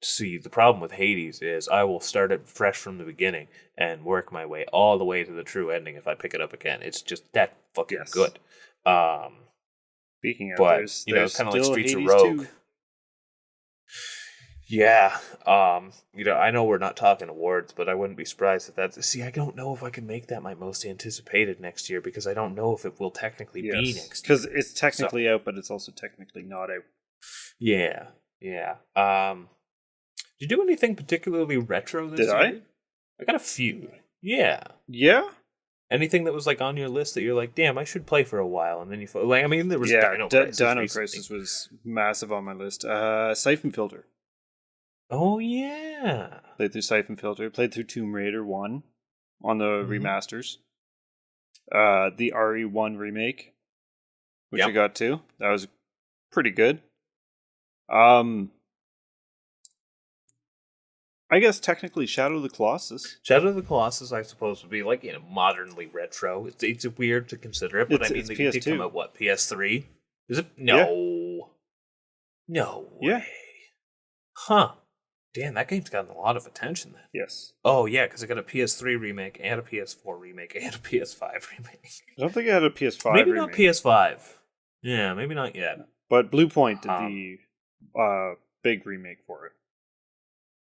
See, the problem with Hades is I will start it fresh from the beginning and work my way all the way to the true ending if I pick it up again. It's just that fucking good. Speaking of, but there's kind of like Streets Hades of Rogue. 2. Yeah, I know we're not talking awards, but I wouldn't be surprised if that's. See, I don't know if I can make that my most anticipated next year because I don't know if it will technically be next year. Because it's technically out, but it's also technically not out. Yeah. Did you do anything particularly retro this year? Did I? I got a few. Yeah. Yeah? Anything that was like on your list that you're like, damn, I should play for a while, and then you like, I mean, there was Dino Crisis. Dino Crisis was massive on my list. Siphon Filter. Oh yeah. Played through Siphon Filter. Played through Tomb Raider 1 on the remasters. The RE1 remake, which I got to. That was pretty good. I guess technically Shadow of the Colossus. Shadow of the Colossus, I suppose, would be like modernly retro. It's weird to consider it, but I mean, It's they PS2. did come out PS3. Is it? Yeah. No Yeah. way. Huh. Damn, that game's gotten a lot of attention then. Yes. Oh yeah, because it got a PS3 remake and a PS4 remake and a PS5 remake. I don't think it had a PS5 Maybe remake. not PS5. Yeah, maybe not yet. But Blue Point did the big remake for it.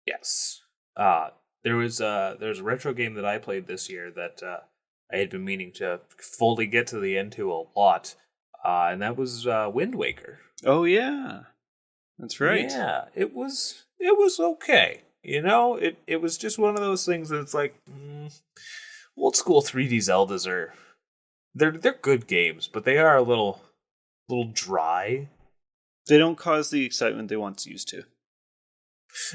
Yes. There was a retro game that I played this year that I had been meaning to fully get to the end to a lot, and that was Wind Waker. Oh yeah, that's right. Yeah, it was okay. It was just one of those things that it's like old school 3D Zeldas they're good games, but they are a little dry. They don't cause the excitement they once used to.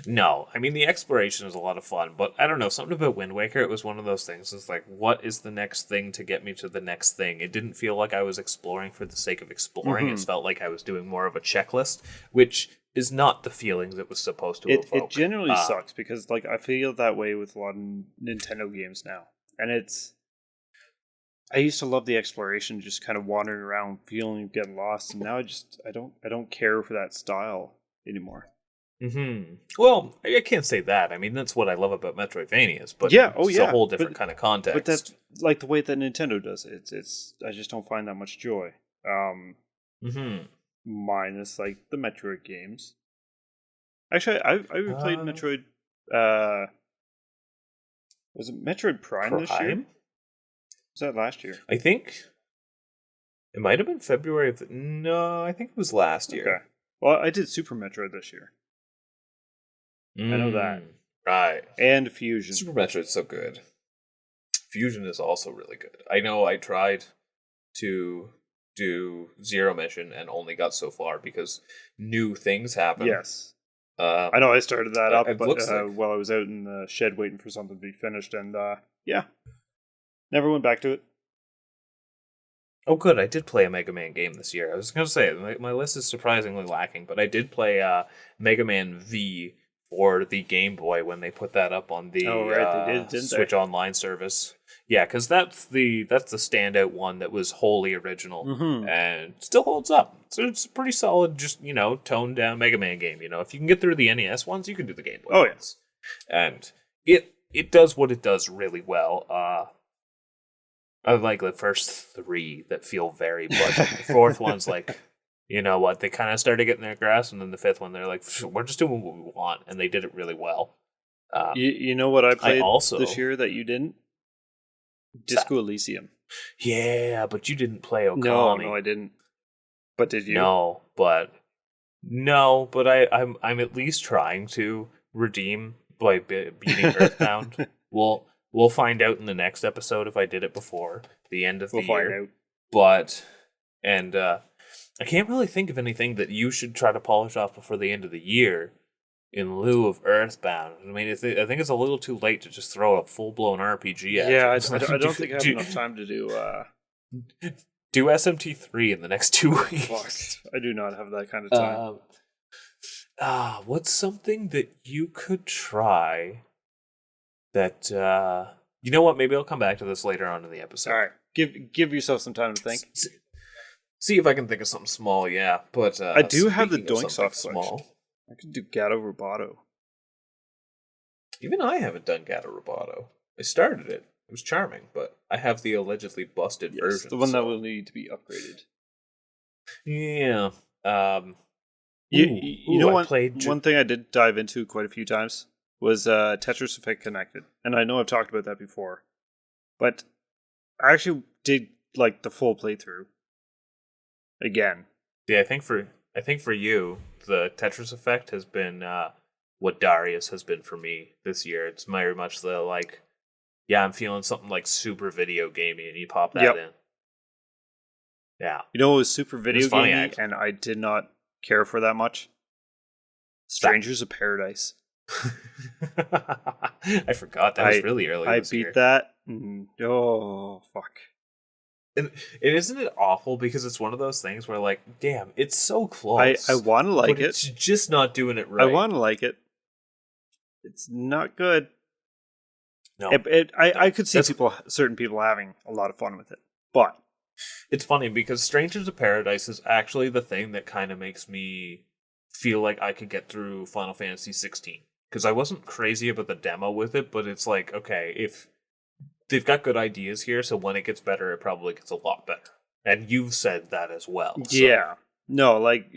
No, I mean, the exploration is a lot of fun, but I don't know, something about Wind Waker, it was one of those things. It's like, what is the next thing to get me to the next thing? It didn't feel like I was exploring for the sake of exploring. Mm-hmm. It felt like I was doing more of a checklist, which is not the feelings it was supposed to evoke. It generally sucks because, like, I feel that way with a lot of Nintendo games now. And I used to love the exploration, just kind of wandering around, feeling getting lost, and now I don't care for that style anymore. Mm-hmm. Well, I can't say that. I mean, that's what I love about Metroidvanias, but yeah, it's a whole different kind of context. But that's like the way that Nintendo does it. It's I just don't find that much joy. Minus like the Metroid games. Actually, I replayed Metroid. Was it Metroid Prime this year? Was that last year? I think it might have been February of no, I think it was last year. Okay. Well, I did Super Metroid this year. I know that. Right. And Fusion. Super Metroid's so good. Fusion is also really good. I know I tried to do Zero Mission and only got so far because new things happen. Yes. I know I started that up, but like... while I was out in the shed waiting for something to be finished, and yeah, never went back to it. Oh, good. I did play a Mega Man game this year. I was going to say, my list is surprisingly lacking, but I did play Mega Man V for the Game Boy when they put that up on the they did, didn't Switch they? Online service. Yeah, because that's the standout one that was wholly original and still holds up. So it's a pretty solid, just toned down Mega Man game. If you can get through the NES ones, you can do the Game Boy ones. And it does what it does really well. I like the first three that feel very budget. The fourth one's like, you know what? They kind of started getting their grasp, and then the fifth one, they're like, we're just doing what we want, and they did it really well. You know what I played this year that you didn't? Disco Elysium. Yeah, but you didn't play Okami. No, I didn't. But did you? No, but I'm at least trying to redeem by beating Earthbound. We'll find out in the next episode if I did it before the end of the year. We'll find out. But I can't really think of anything that you should try to polish off before the end of the year in lieu of Earthbound. I mean, I think it's a little too late to just throw a full-blown RPG at it. I don't think I have enough time to do... do SMT3 in the next 2 weeks. Fuck, I do not have that kind of time. What's something that you could try that... you know what? Maybe I'll come back to this later on in the episode. All right. Give yourself some time to think. See if I can think of something small, yeah. But I do have the Doinksoft small. I can do Gato Roboto. Even I haven't done Gato Roboto. I started it. It was charming, but I have the allegedly busted version. The one that will need to be upgraded. Yeah. You know what? One thing I did dive into quite a few times was Tetris Effect Connected. And I know I've talked about that before. But I actually did like the full playthrough. Again. Yeah, I think for you, the Tetris Effect has been what Darius has been for me this year. It's very much the like, yeah, I'm feeling something like super video gamey, and you pop that in. Yeah. You know, it was super video gamey, and I did not care for that much. Strangers of Paradise. I forgot that was really early. I beat that. Oh, fuck. And isn't it awful because it's one of those things where, like, damn, it's so close. I want to like it. It's just not doing it right. I want to like it. It's not good. No, I could see certain people having a lot of fun with it, but it's funny because Strangers of Paradise is actually the thing that kind of makes me feel like I could get through Final Fantasy 16 because I wasn't crazy about the demo with it, but it's like, okay, if they've got good ideas here, so when it gets better, it probably gets a lot better. And you've said that as well. Yeah. No, like,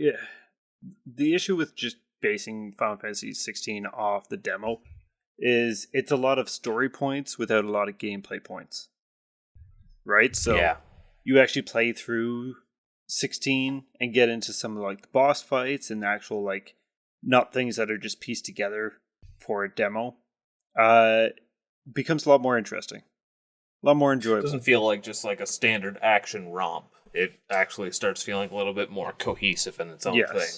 the issue with just basing Final Fantasy 16 off the demo is it's a lot of story points without a lot of gameplay points. Right? So yeah, you actually play through 16 and get into some of like the boss fights and actual like not things that are just pieced together for a demo. Becomes a lot more interesting. A lot more enjoyable. It doesn't feel like just like a standard action romp. It actually starts feeling a little bit more cohesive in its own thing.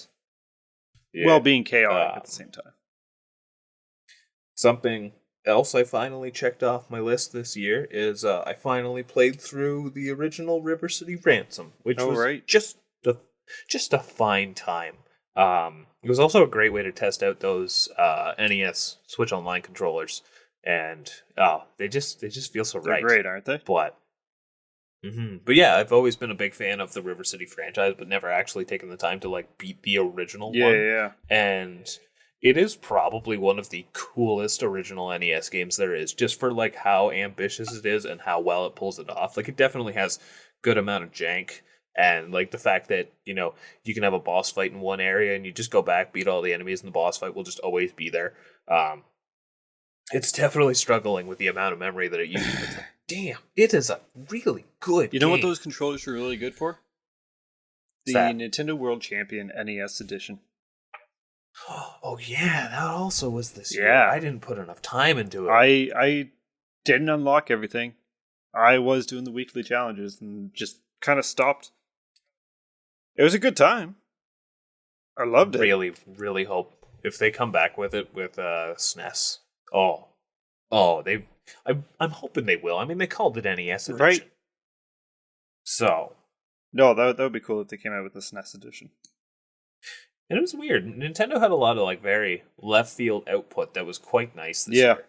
Yeah. Well, being chaotic at the same time. Something else I finally checked off my list this year is I finally played through the original River City Ransom, which was just a fine time. It was also a great way to test out those NES Switch Online controllers, and they just feel so right. They're great, aren't they? But yeah, I've always been a big fan of the River City franchise, but never actually taken the time to like beat the original one. Yeah. And it is probably one of the coolest original NES games there is, just for like how ambitious it is and how well it pulls it off. Like it definitely has good amount of jank, and like the fact that, you know, you can have a boss fight in one area and you just go back, beat all the enemies, and the boss fight will just always be there. It's definitely struggling with the amount of memory that it uses. It's like, damn, it is a really good You know what those controllers are really good for? The Nintendo World Champion NES edition. Oh yeah, that also was this year. Yeah. I didn't put enough time into it. I didn't unlock everything. I was doing the weekly challenges and just kind of stopped. It was a good time. I loved it. Really, really hope if they come back with it with SNES. I'm hoping they will. I mean, they called it NES edition, right? So no, that would be cool if they came out with the SNES edition. And it was weird. Nintendo had a lot of like very left field output that was quite nice this year.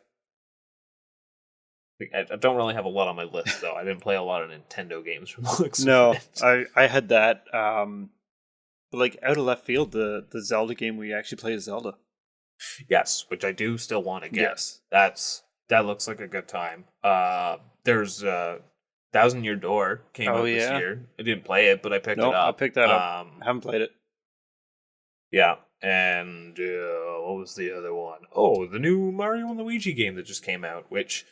Like, I don't really have a lot on my list though. I didn't play a lot of Nintendo games from the looks of it. I had that. But like out of left field, the Zelda game where you actually play as Zelda. Yes, which I do still want to get. Yes. That looks like a good time. There's Thousand Year Door came out this year. I didn't play it, but I picked it up. I picked that up. I haven't played it. Yeah, and what was the other one? Oh, the new Mario and Luigi game that just came out, which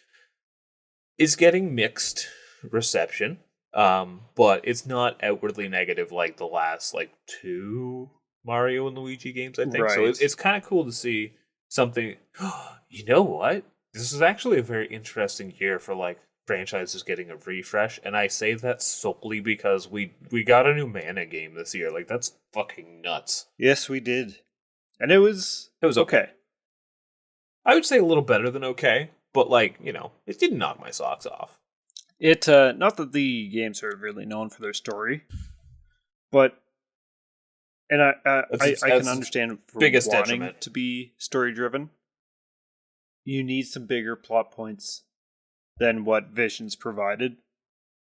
is getting mixed reception, but it's not outwardly negative like the last like 2 Mario and Luigi games, I think. Right. So it's kind of cool to see something. You know what? This is actually a very interesting year for like franchises getting a refresh, and I say that solely because we got a new Mana game this year. Like that's fucking nuts. Yes, we did, and it was okay. I would say a little better than okay, but like, you know, it didn't knock my socks off. It not that the games are really known for their story, but and I can understand for biggest wanting detriment to be story driven. You need some bigger plot points than what Visions provided,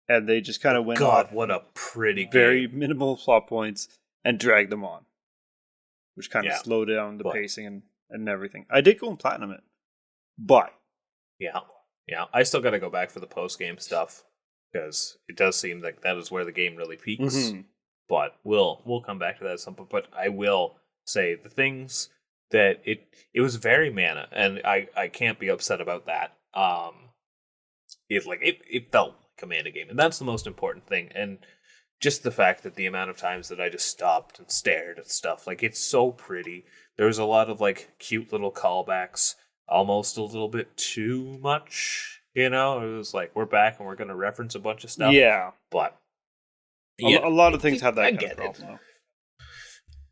and they just kind of went off. What a pretty very game. Minimal plot points and dragged them on, which kind of slowed down the pacing and everything. I did go and platinum it, but yeah, I still got to go back for the post game stuff because it does seem like that is where the game really peaks. Mm-hmm. But we'll come back to that at some point. But I will say the things that it was very Mana, and I can't be upset about that. It felt like a Mana game, and that's the most important thing. And just the fact that the amount of times that I just stopped and stared at stuff, like it's so pretty. There was a lot of like cute little callbacks, almost a little bit too much. You know, it was like we're back and we're going to reference a bunch of stuff. Yeah, but a lot of things have that kind of problem.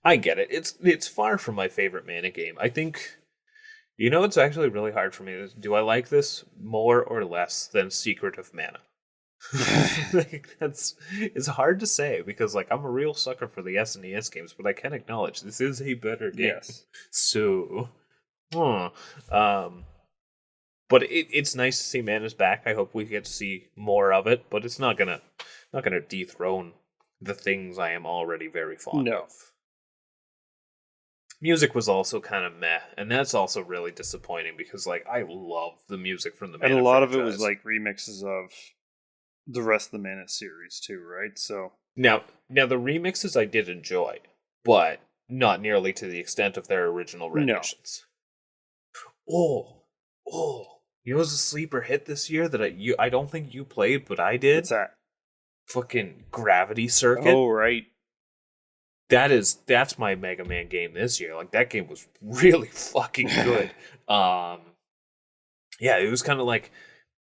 I get it. It's far from my favorite Mana game. I think, you know, it's actually really hard for me. Do I like this more or less than Secret of Mana? Like, it's hard to say because like I'm a real sucker for the SNES games, but I can acknowledge this is a better game. Yes. So Huh. But it's nice to see Mana's back. I hope we get to see more of it, but it's not gonna dethrone the things I am already very fond No. of. Music was also kind of meh, and that's also really disappointing because like I love the music from the And a Mana lot of it was franchise. like remixes of the rest of the Mana series too, right? So Now the remixes I did enjoy, but not nearly to the extent of their original no, renditions. Oh, oh, you know, it was a sleeper hit this year that I don't think you played, but I what's did. that? Fucking Gravity Circuit. Oh, right. That's my Mega Man game this year. Like that game was really fucking good. um, yeah, it was kind of like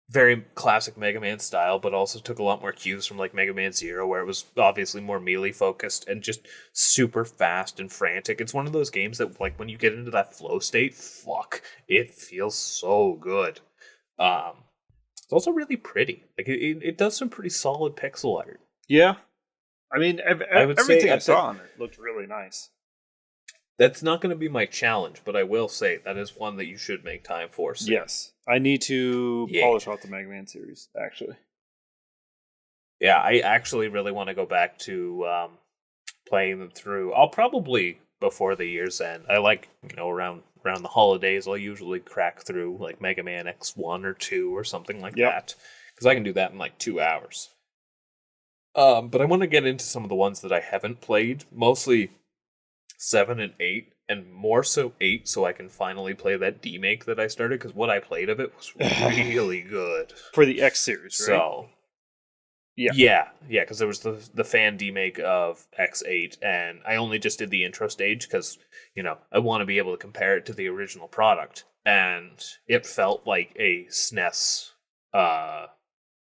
very classic Mega Man style, but also took a lot more cues from like Mega Man Zero, where it was obviously more melee focused and just super fast and frantic. It's one of those games that like when you get into that flow state, fuck, it feels so good. Um, it's also really pretty. Like it does some pretty solid pixel art. Yeah. I mean, I would say everything I saw on it looked really nice. that's not going to be my challenge, but I will say that is one that you should make time for soon. Yes. I need to Yeah. polish out the Mega Man series, actually. Yeah, I actually really want to go back to playing them through. I'll probably before the year's end. I like around the holidays. I'll usually crack through like Mega Man X1 or 2 or something like Yep. that because I can do that in like 2 hours. But I want to get into some of the ones that I haven't played, mostly 7 and 8, and more so 8, so I can finally play that demake that I started because what I played of it was really good. For the X series, right? So. Yeah, because there was the fan demake of X8, and I only just did the intro stage because, I want to be able to compare it to the original product, and it felt like a SNES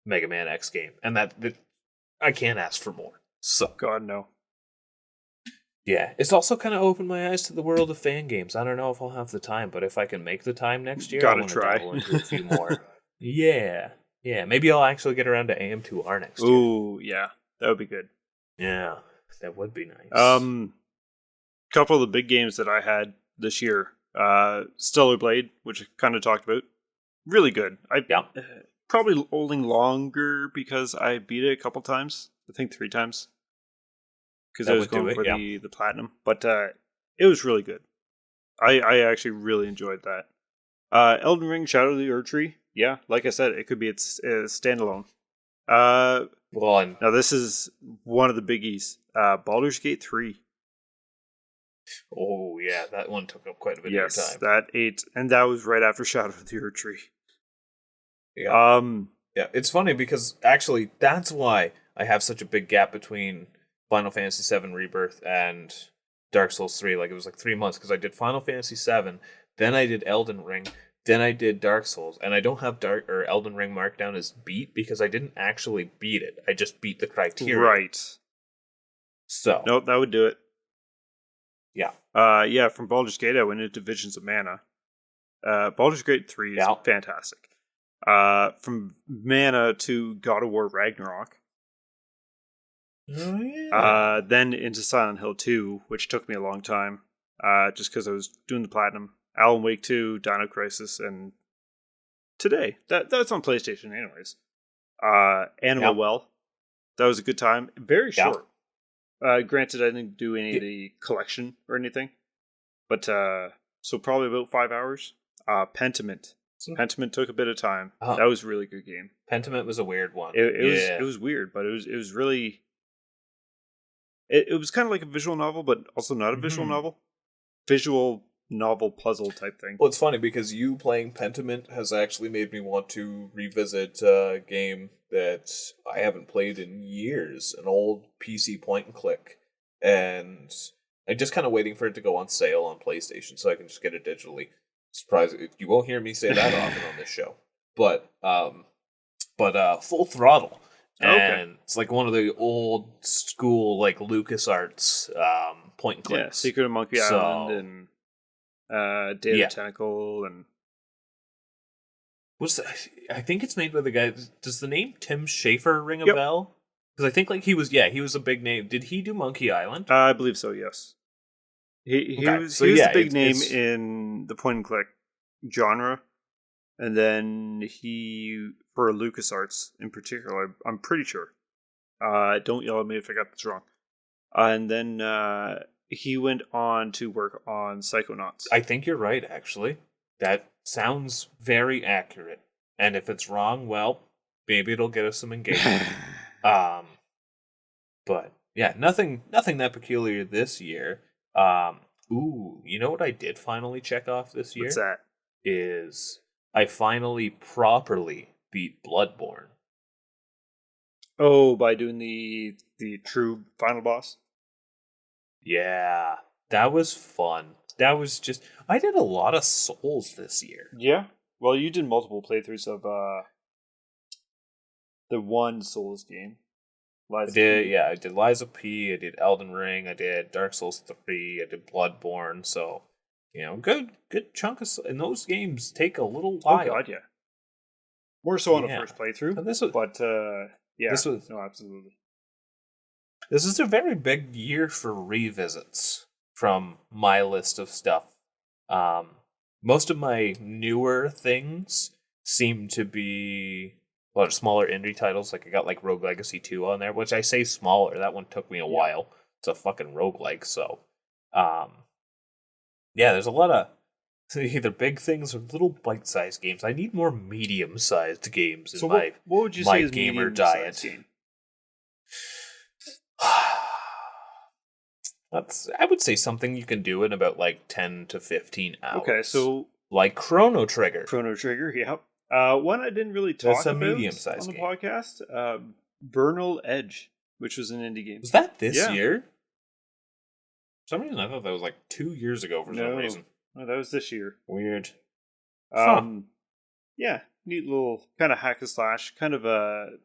Mega Man X game, and that I can't ask for more. So, God, no. yeah, it's also kind of opened my eyes to the world of fan games. I don't know if I'll have the time, but if I can make the time next year, I Gotta want to try. dabble into a few more. Yeah, maybe I'll actually get around to AM2R next year. Ooh, yeah. That would be good. Yeah, that would be nice. Couple of the big games that I had this year. Stellar Blade, which I kind of talked about. Really good. Probably holding longer because I beat it a couple times. I think 3 times. Because I was going for the platinum. But it was really good. I actually really enjoyed that. Elden Ring Shadow of the Erdtree. Yeah, like I said, it could be its standalone. Now this is one of the biggies. Baldur's Gate 3. Oh yeah, that one took up quite a bit of your time. Yes, that 8, and that was right after Shadow of the Erdtree. Yeah. Yeah, it's funny because actually that's why I have such a big gap between Final Fantasy VII Rebirth and Dark Souls 3. Like it was like 3 months because I did Final Fantasy VII, then I did Elden Ring, then I did Dark Souls, and I don't have Elden Ring marked down as beat because I didn't actually beat it. I just beat the criteria. Right. So nope, that would do it. Yeah. Yeah, from Baldur's Gate I went into Visions of Mana. Baldur's Gate 3 is fantastic. From Mana to God of War Ragnarok. Oh, yeah. Then into Silent Hill 2, which took me a long time. Just because I was doing the platinum. Alan Wake 2, Dino Crisis, and today. That's on PlayStation anyways. Animal Well. That was a good time. Very short. Granted, I didn't do any of the collection or anything. But, so probably about 5 hours. Pentiment. Pentiment took a bit of time. That was a really good game. Pentiment was a weird one. It was weird, but it was really... It was kind of like a visual novel, but also not a visual novel. Visual novel puzzle type thing. Well, it's funny because you playing Pentiment has actually made me want to revisit a game that I haven't played in years, an old PC point and click, and I'm just kind of waiting for it to go on sale on PlayStation so I can just get it digitally. Surprise! You won't hear me say that often on this show, but Full Throttle. And it's like one of the old school like LucasArts point and clicks. Yeah, Secret of Monkey Island and Day of the Tentacle and I think it's made by the guy. Does the name Tim Schafer ring a bell? Because I think like he was a big name. Did he do Monkey Island? I believe so. Yes. He Okay, was so he was the yeah, big name it's in the point and click genre, and then he for LucasArts in particular. I'm pretty sure. Don't yell at me if I got this wrong. And then he went on to work on Psychonauts. I think you're right, actually. That sounds very accurate. And if it's wrong, well, maybe it'll get us some engagement. Um, but yeah, nothing that peculiar this year. You know what I did finally check off this What's year? that? Is I finally properly beat Bloodborne. Oh, by doing the true final boss. Yeah, that was fun. That was just I did a lot of Souls this year. Yeah. Well, you did multiple playthroughs of the one Souls game. I did, yeah, I did Lies of P, I did Elden Ring, I did Dark Souls 3, I did Bloodborne, so good chunk of and those games take a little Oh while. god, yeah. More so on the Yeah. first playthrough. So this was but yeah. this was No, absolutely. this is a very big year for revisits from my list of stuff. Most of my newer things seem to be a lot of smaller indie titles. Like I got like Rogue Legacy 2 on there, which I say smaller. That one took me a while. It's a fucking roguelike, so yeah, there's a lot of either big things or little bite-sized games. I need more medium-sized games in What would you my say is gamer medium-sized diet. game? I would say something you can do in about like 10 to 15 hours. Okay, so like Chrono Trigger. Chrono Trigger, yep. One I didn't really talk That's a about medium-sized on the game. podcast, Vernal Edge, which was an indie game. Was that this Yeah. year? For some reason I thought that was like 2 years ago for some reason. No, that was this year. Weird. Yeah, neat little kind of hack and slash, kind of a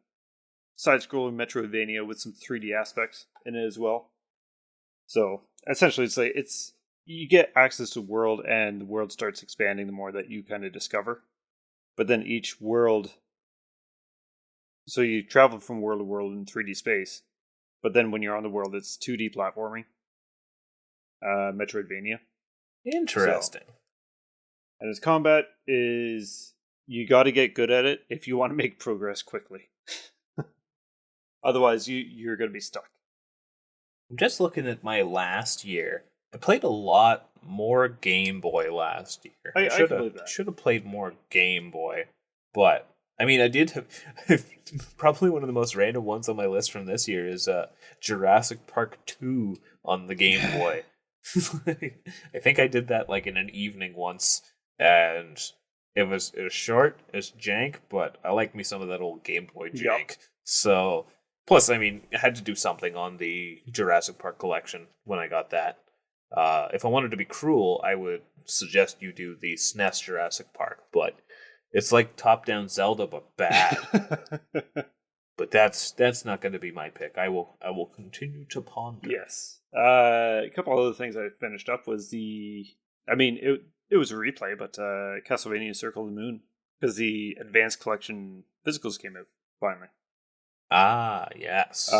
side-scrolling Metroidvania with some 3D aspects in it as well. So essentially, it's you get access to the world, and the world starts expanding the more that you kind of discover. But then each world, so you travel from world to world in 3D space. But then when you're on the world, it's 2D platforming, Metroidvania. Interesting. So, and its combat is you got to get good at it if you want to make progress quickly. Otherwise, you're going to be stuck. I'm just looking at my last year. I played a lot more Game Boy last year. I should can believe that. have played more Game Boy, but I mean, I did have probably one of the most random ones on my list from this year is Jurassic Park 2 on the Game Boy. I think I did that like in an evening once, and it was short, it's jank, but I like me some of that old Game Boy jank. Yep. So plus, I mean, I had to do something on the Jurassic Park collection when I got that. If I wanted to be cruel, I would suggest you do the SNES Jurassic Park, but it's like top-down Zelda, but bad. But that's not going to be my pick. I will continue to ponder. Yes. A couple other things I finished up was it was a replay, but Castlevania Circle of the Moon, because the Advanced Collection physicals came out finally. Ah, yes.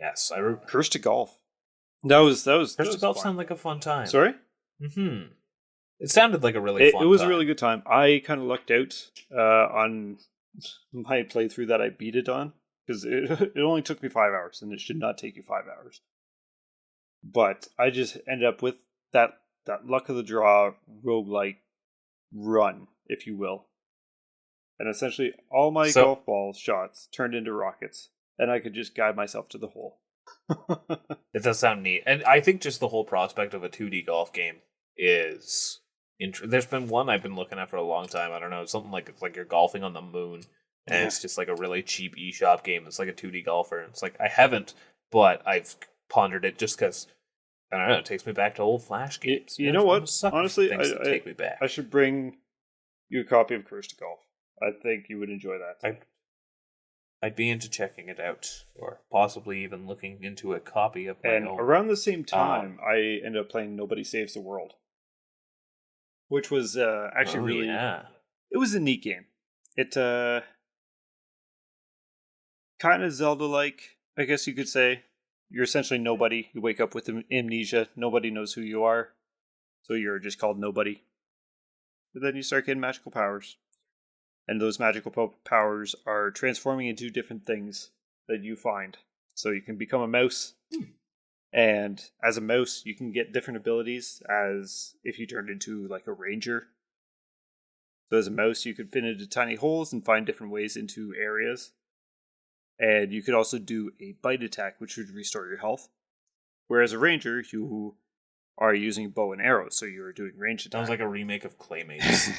Yes, Curse to Golf. That was Curse to Golf fun. sounded like a fun time. Sorry? Mm-hmm. It sounded like a really fun time. It was a really good time. I kind of lucked out on my playthrough that I beat it on, because it only took me 5 hours, and it should not take you 5 hours. But I just ended up with that luck of the draw roguelike run, if you will. And essentially all my golf ball shots turned into rockets, and I could just guide myself to the hole. It does sound neat. And I think just the whole prospect of a 2D golf game is there's been one I've been looking at for a long time. I don't know, something like it's like you're golfing on the moon, and it's just like a really cheap eShop game. It's like a 2D golfer. And it's like I haven't, but I've pondered it just because I don't know. It takes me back to old Flash games. You know what? Honestly, take me back. I should bring you a copy of Curse to Golf. I think you would enjoy that. I'd be into checking it out, or possibly even looking into a copy of my own. And around the same time, I ended up playing Nobody Saves the World, which was actually really. Yeah. It was a neat game. It kind of Zelda-like, I guess you could say. you're essentially nobody. You wake up with amnesia. Nobody knows who you are. So you're just called nobody. But then you start getting magical powers. And those magical powers are transforming into different things that you find. So you can become a mouse. And as a mouse, you can get different abilities as if you turned into like a ranger. So as a mouse, you could fit into tiny holes and find different ways into areas. And you could also do a bite attack, which would restore your health. Whereas a ranger, you are using bow and arrows, so you're doing range attack. Sounds like a remake of Claymates.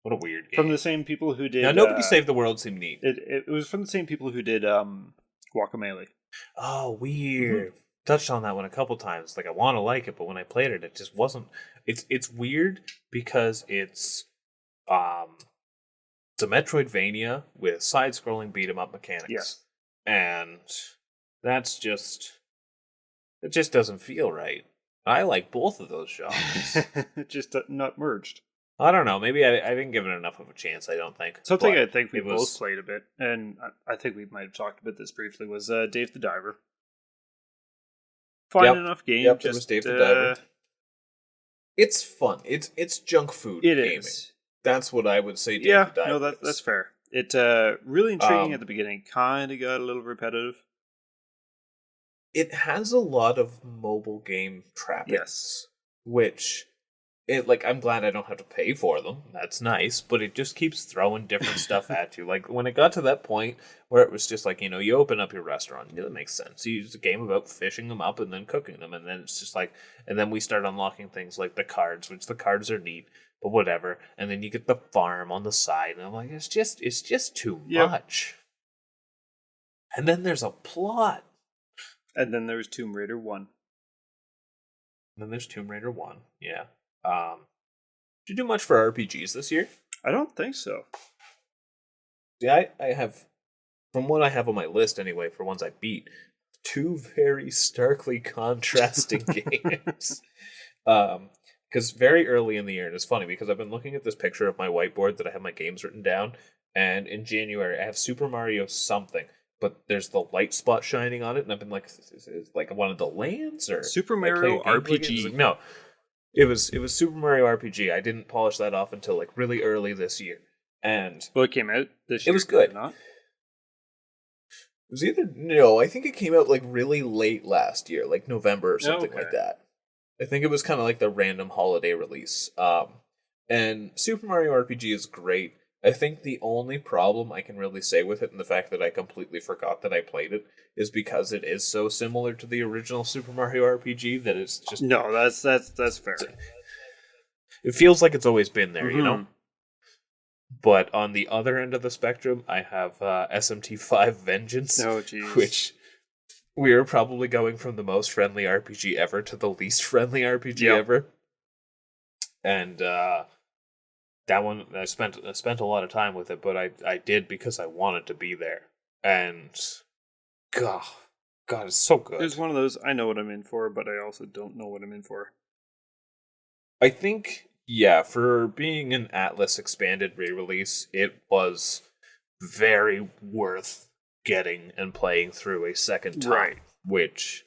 What a weird game. From the same people who did... Now, Nobody Saved the World seemed neat. It was from the same people who did Guacamelee. Oh, weird. Touched on that one a couple times. Like, I want to like it, but when I played it, it just wasn't... It's weird because it's a Metroidvania with side-scrolling beat-em-up mechanics. Yes. And that's just... It just doesn't feel right. I like both of those genres. Just not merged. I don't know. Maybe I didn't give it enough of a chance, I don't think. Something I think we both played a bit, and I think we might have talked about this briefly, was Dave the Diver. Fine enough game. Yep, just Dave the Diver. It's fun. It's junk food gaming. Is. That's what I would say Dave the Diver no, that's fair. It really intriguing at the beginning. Kind of got a little repetitive. It has a lot of mobile game trappings. Yes. Which... I'm glad I don't have to pay for them. That's nice, but it just keeps throwing different stuff at you. Like, when it got to that point where it was just like, you open up your restaurant. That makes sense. You use a game about fishing them up and then cooking them, and then it's just like... And then we start unlocking things like the cards, which the cards are neat, but whatever. And then you get the farm on the side, and I'm like, it's just too much. And then there's a plot. And then there's Tomb Raider 1. Yeah. Did you do much for RPGs this year? I don't think so. Yeah, I have, from what I have on my list anyway, for ones I beat, 2 very starkly contrasting games. Because very early in the year, and it's funny because I've been looking at this picture of my whiteboard that I have my games written down, and in January I have Super Mario something, but there's the light spot shining on it, and I've been like, is it like one of the lands or Super Mario RPG? Like, no. It was Super Mario RPG. I didn't polish that off until like really early this year. And it came out this year. It was good. Not? It was I think it came out like really late last year, like November or something like that. I think it was kind of like the random holiday release. And Super Mario RPG is great. I think the only problem I can really say with it, and the fact that I completely forgot that I played it, is because it is so similar to the original Super Mario RPG that it's just... No, that's fair. It feels like it's always been there, you know? But on the other end of the spectrum, I have SMT5 Vengeance, which we are probably going from the most friendly RPG ever to the least friendly RPG ever. And that one, I spent a lot of time with it, but I did because I wanted to be there. And God, it's so good. There's one of those, I know what I'm in for, but I also don't know what I'm in for. I think, for being an Atlas expanded re-release, it was very worth getting and playing through a second time, which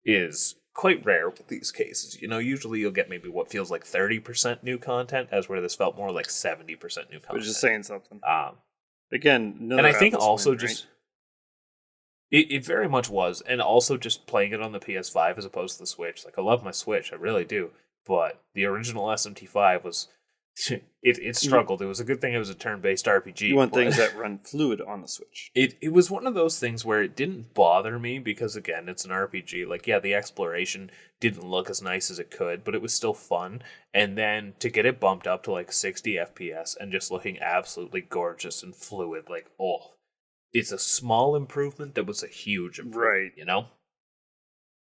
is quite rare with these cases. Usually you'll get maybe what feels like 30% new content, as where this felt more like 70% new content. Which is saying something. Again, and I think also just... It very much was, and also just playing it on the PS5 as opposed to the Switch. Like, I love my Switch, I really do, but the original SMT5 was... It struggled. It was a good thing it was a turn-based RPG. You want things that run fluid on the Switch. It was one of those things where it didn't bother me because, again, it's an RPG. Like, the exploration didn't look as nice as it could, but it was still fun. And then to get it bumped up to like 60 FPS and just looking absolutely gorgeous and fluid, like, it's a small improvement that was a huge improvement,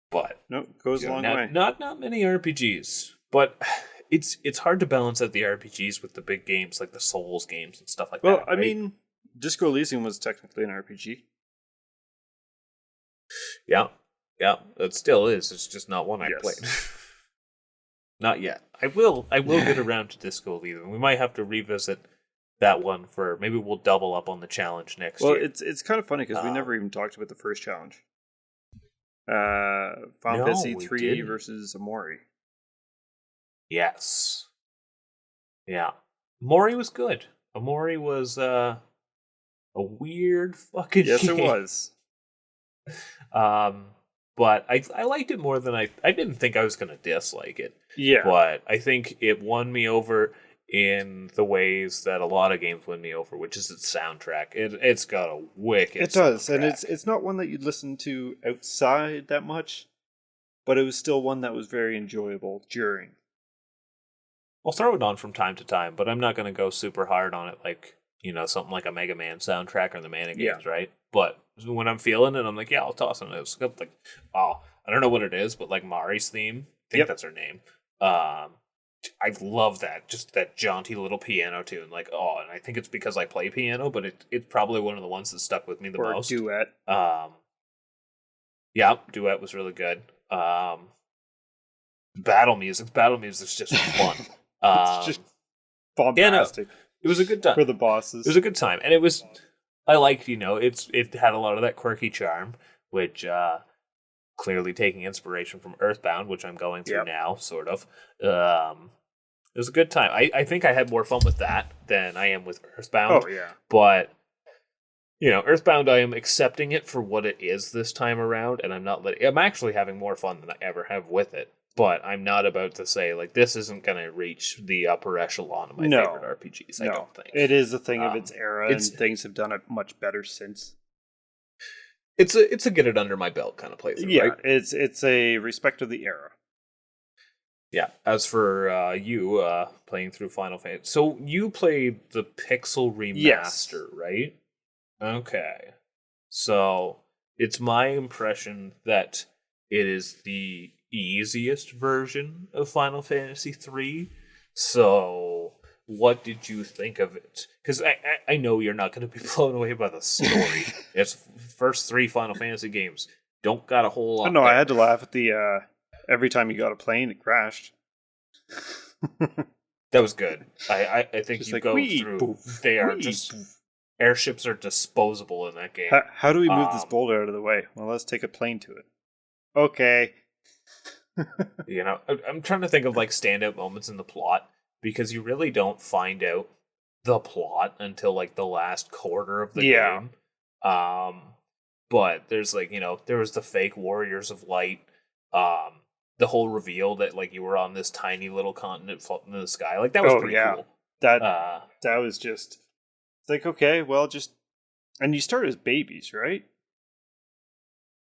But goes a long way. Not many RPGs, but it's hard to balance out the RPGs with the big games like the Souls games and stuff like that. Well, I mean, Disco Elysium was technically an RPG. Yeah, it still is. It's just not one I played. Not yet. I will get around to Disco Elysium. We might have to revisit that one for... Maybe we'll double up on the challenge next year. Well, it's kind of funny because we never even talked about the first challenge. Final No, Fantasy we 3A didn't. versus Amori. Yes. Yeah. Mori was good. Amori was a weird fucking Yes, it game. was. Um, but I liked it more than I didn't think I was gonna dislike it. Yeah. But I think it won me over in the ways that a lot of games win me over, which is its soundtrack. It's got a wicked It does, and soundtrack. it's not one that you'd listen to outside that much, but it was still one that was very enjoyable during. I'll throw it on from time to time, but I'm not gonna go super hard on it like, something like a Mega Man soundtrack or the Mana Yeah. games, right? But when I'm feeling it, I'm like, yeah, I'll toss it. It's got like, oh, I don't know what it is, but like Mari's theme, I think Yep. that's her name. I love that, just that jaunty little piano tune. Like, oh, and I think it's because I play piano, but it's probably one of the ones that stuck with me the Or most. duet. Yeah, duet was really good. Battle music's just fun. It's just bombastic. It was a good time for the bosses. It was a good time, and I liked, it had a lot of that quirky charm, which clearly taking inspiration from Earthbound, which I'm going through now, sort of. It was a good time. I think I had more fun with that than I am with Earthbound. Oh yeah, but Earthbound, I am accepting it for what it is this time around, and I'm actually having more fun than I ever have with it. But I'm not about to say, like, this isn't going to reach the upper echelon of my favorite RPGs, I don't think. It is a thing of its era, and things have done it much better since. It's a get it under my belt kind of playthrough, right? It's a respect of the era. Yeah, as for you playing through Final Fantasy, so you played the Pixel Remaster, right? Okay. So, it's my impression that it is the easiest version of Final Fantasy III. So, what did you think of it? Because I know you're not going to be blown away by the story. It's first 3 Final Fantasy games. Don't got a whole lot. I had to laugh at the every time you got a plane, it crashed. That was good. I think just you like, go through. Poof, they are just airships are disposable in that game. How do we move this boulder out of the way? Well, let's take a plane to it. Okay. I'm trying to think of like standout moments in the plot, because you really don't find out the plot until like the last quarter of the game. But there's like, there was the fake Warriors of Light, the whole reveal that like you were on this tiny little continent floating in the sky. Like that was pretty cool. That was just like, okay, well, and you start as babies, right?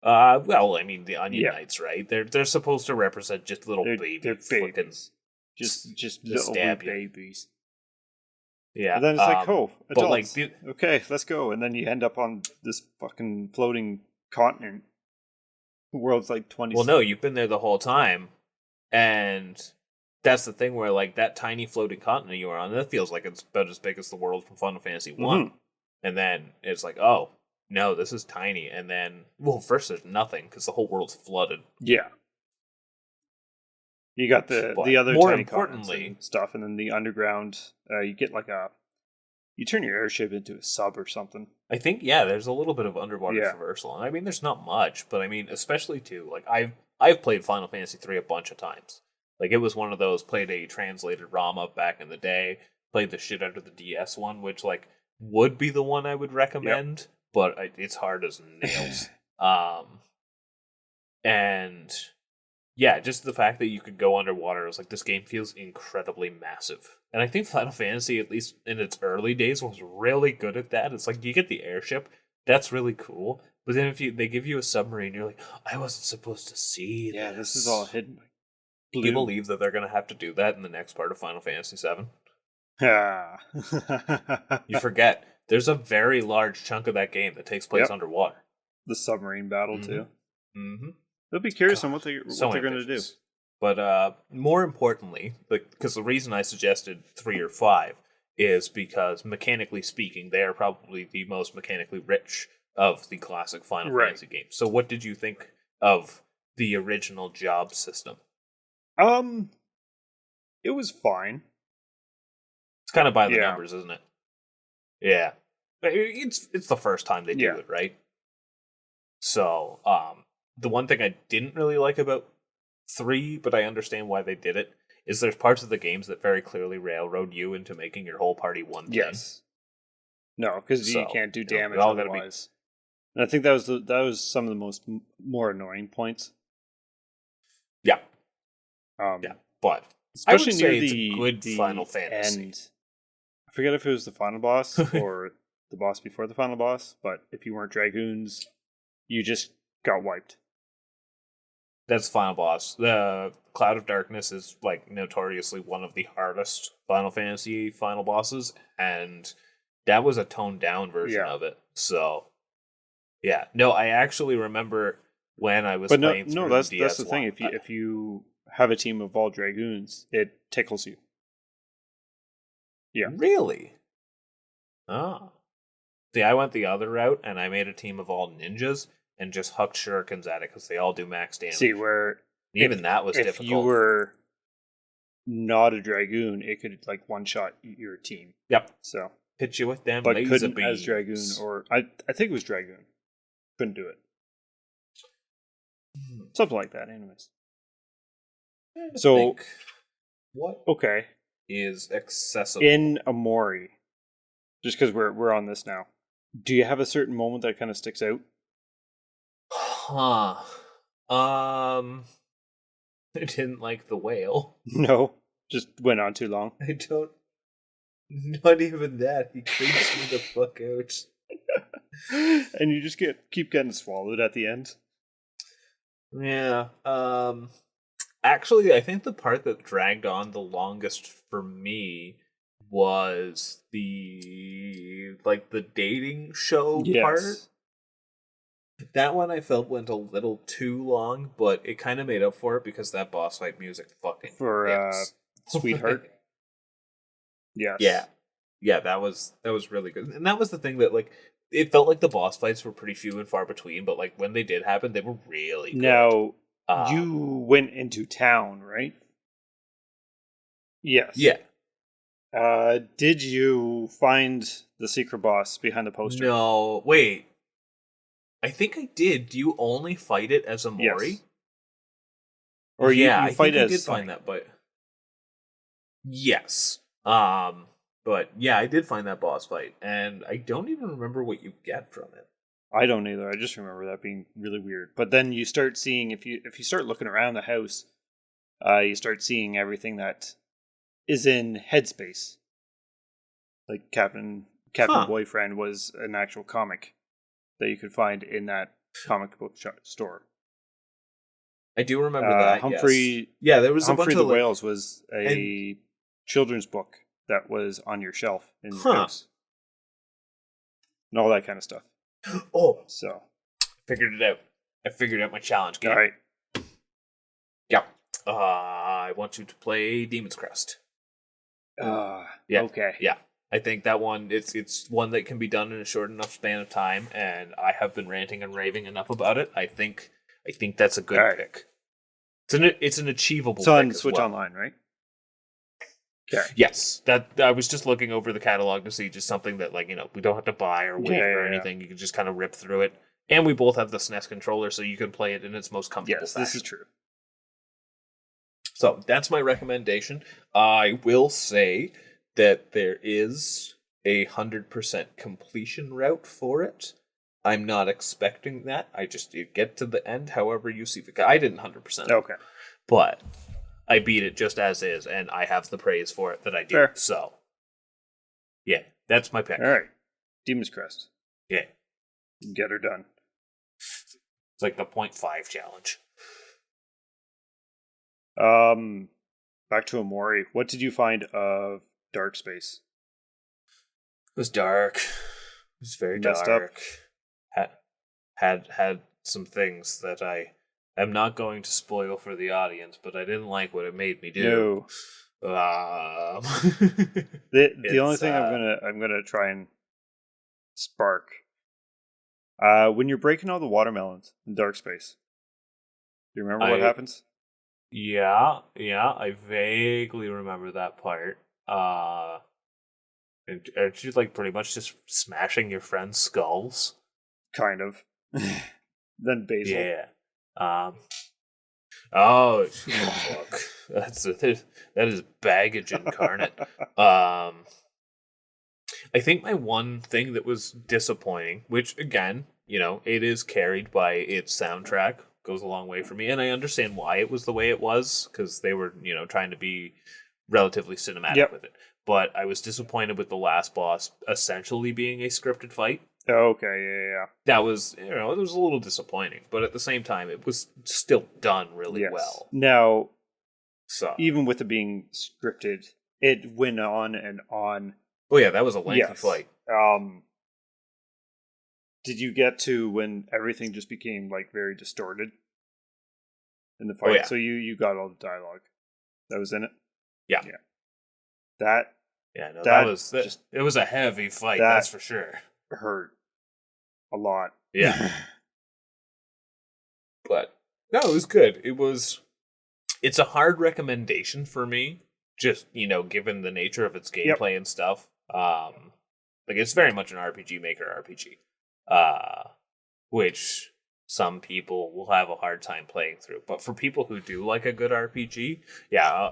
Well, I mean, the Onion Knights, right? They're supposed to represent just little babies. They're babies. Just little babies. Yeah. And then it's like, oh, adults. But like, okay, let's go. And then you end up on this fucking floating continent. The world's like 20. Well, no, you've been there the whole time. And that's the thing where, like, that tiny floating continent you were on, that feels like it's about as big as the world from Final Fantasy 1. Mm-hmm. And then it's like, oh, no, this is tiny. And then, well, first there's nothing because the whole world's flooded. Yeah. You got the other more tiny importantly and stuff, and then the underground. You get like you turn your airship into a sub or something. I think there's a little bit of underwater traversal, and I mean there's not much, but I mean especially too like I've played Final Fantasy 3 a bunch of times. Like it was one of those, played a translated ROM up back in the day, played the shit out of the DS one, which like would be the one I would recommend, but it's hard as nails. And yeah, just the fact that you could go underwater, I was like, this game feels incredibly massive. And I think Final Fantasy, at least in its early days, was really good at that. It's like, you get the airship, that's really cool. But then if they give you a submarine, you're like, I wasn't supposed to see this. Yeah, this is all hidden. Do you believe that they're going to have to do that in the next part of Final Fantasy VII? Yeah. You forget, there's a very large chunk of that game that takes place underwater. The submarine battle, too. Mm-hmm. I'll be curious on what they're going to do. But more importantly, because the reason I suggested 3 or 5 is because, mechanically speaking, they are probably the most mechanically rich of the classic Final Fantasy games. So what did you think of the original job system? It was fine. It's kind of by the numbers, isn't it? Yeah. It's the first time they do it, right? So, the one thing I didn't really like about 3, but I understand why they did it, is there's parts of the games that very clearly railroad you into making your whole party one thing. Yes. No, because you So, can't do you know, we damage all gotta be- otherwise. And I think that was some of the more annoying points. Yeah, Um, yeah. But especially I would near say it's a good the Final Fantasy. end. I forget if it was the final boss or the boss before the final boss, but if you weren't Dragoons, you just got wiped. That's the final boss. The Cloud of Darkness is like notoriously one of the hardest Final Fantasy final bosses, and that was a toned down version Yeah. of it. So, yeah, no, I actually remember when I was But playing through that's the DS the thing. one. If you have a team of all Dragoons, it tickles you. Yeah. Really? Oh. See, I went the other route, and I made a team of all ninjas and just hucked shurikens at it because they all do max damage. See, where even that was if difficult. you were not a Dragoon, it could like one shot your team. Yep. So hit you with them but laser couldn't beams. as Dragoon, or I think it was Dragoon. Couldn't do it. Something like that, anyways. So what okay, is accessible in Amori, just because we're on this now, do you have a certain moment that kind of sticks out? Huh. I didn't like the whale. No, just went on too long. I don't. Not even that. He creeps me the fuck out. And you just keep getting swallowed at the end. Yeah. Actually, I think the part that dragged on the longest for me was the dating show part. That one I felt went a little too long, but it kind of made up for it because that boss fight music fucking for Sweetheart. Yes. Yeah, that was really good, and that was the thing that like it felt like the boss fights were pretty few and far between, but like when they did happen, they were really good. Now you went into town, right? Yes. Yeah. Did you find the secret boss behind the poster? No, wait. I think I did. Do you only fight it as a Mori? Yes. Or yeah, you fight I as did Sunny. find that, but yes. But yeah, I did find that boss fight, and I don't even remember what you get from it. I don't either. I just remember that being really weird. But then you start seeing if you start looking around the house, you start seeing everything that is in Headspace. Like Captain Boyfriend was an actual comic that you could find in that comic book store. I do remember that. Humphrey, yes. Yeah, there was Humphrey a bunch the of Whales was a children's book that was on your shelf in your house, and all that kind of stuff. Oh, so figured it out. I figured out my challenge game. All right. Yeah. I want you to play Demon's Crest. Yeah. Okay. Yeah. I think that one it's one that can be done in a short enough span of time, and I have been ranting and raving enough about it. I think that's a good pick. It's an achievable. It's on pick Switch as well. Online, right? Okay. Yes, that I was just looking over the catalog to see just something that we don't have to buy or wait or anything. You can just kind of rip through it, and we both have the SNES controller, so you can play it in its most comfortable. Yes, fashion. this is true. So that's my recommendation. I will say that there is 100% completion route for it. I'm not expecting that. You get to the end however you see fit. I didn't 100%. Okay. But I beat it just as is, and I have the praise for it that I do. Fair. So, yeah, that's my pick. All right. Demon's Crest. Yeah. Get her done. It's like the 0.5 challenge. Back to Amori. What did you find of Dark Space? It was dark. It was very Messed dark. Had some things that I am not going to spoil for the audience, but I didn't like what it made me do. No. The only thing I'm gonna try and spark. When you're breaking all the watermelons in Dark Space, do you remember what happens? Yeah, I vaguely remember that part. And aren't you pretty much just smashing your friends' skulls? Kind of. Then Basil. Yeah. Um, oh, fuck. That is baggage incarnate. I think my one thing that was disappointing, which again, it is carried by its soundtrack, goes a long way for me, and I understand why it was the way it was because they were, trying to be relatively cinematic with it. But I was disappointed with the last boss essentially being a scripted fight. Okay, yeah. That was, it was a little disappointing, but at the same time, it was still done really well. Now, so even with it being scripted, it went on and on. Oh yeah, that was a lengthy fight. Did you get to when everything just became like very distorted in the fight? Oh, yeah. So you got all the dialogue that was in it. Yeah. That it was a heavy fight. That's for sure. Hurt a lot. Yeah. But no, it was good. It's a hard recommendation for me, just, given the nature of its gameplay and stuff. Like it's very much an RPG Maker RPG. Which some people will have a hard time playing through. But for people who do like a good RPG,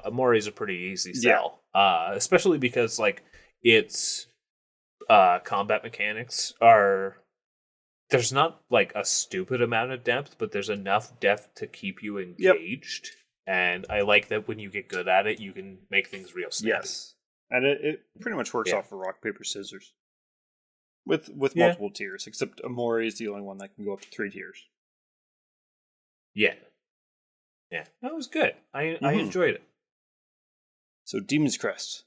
Amori is a pretty easy sell. Especially because like its combat mechanics there's not like a stupid amount of depth, but there's enough depth to keep you engaged. And I like that when you get good at it, you can make things real snappy. Yes. And it pretty much works off of rock, paper, scissors. With multiple tiers, except Amori is the only one that can go up to 3 tiers. Yeah. Yeah. That was good. I enjoyed it. So Demon's Crest.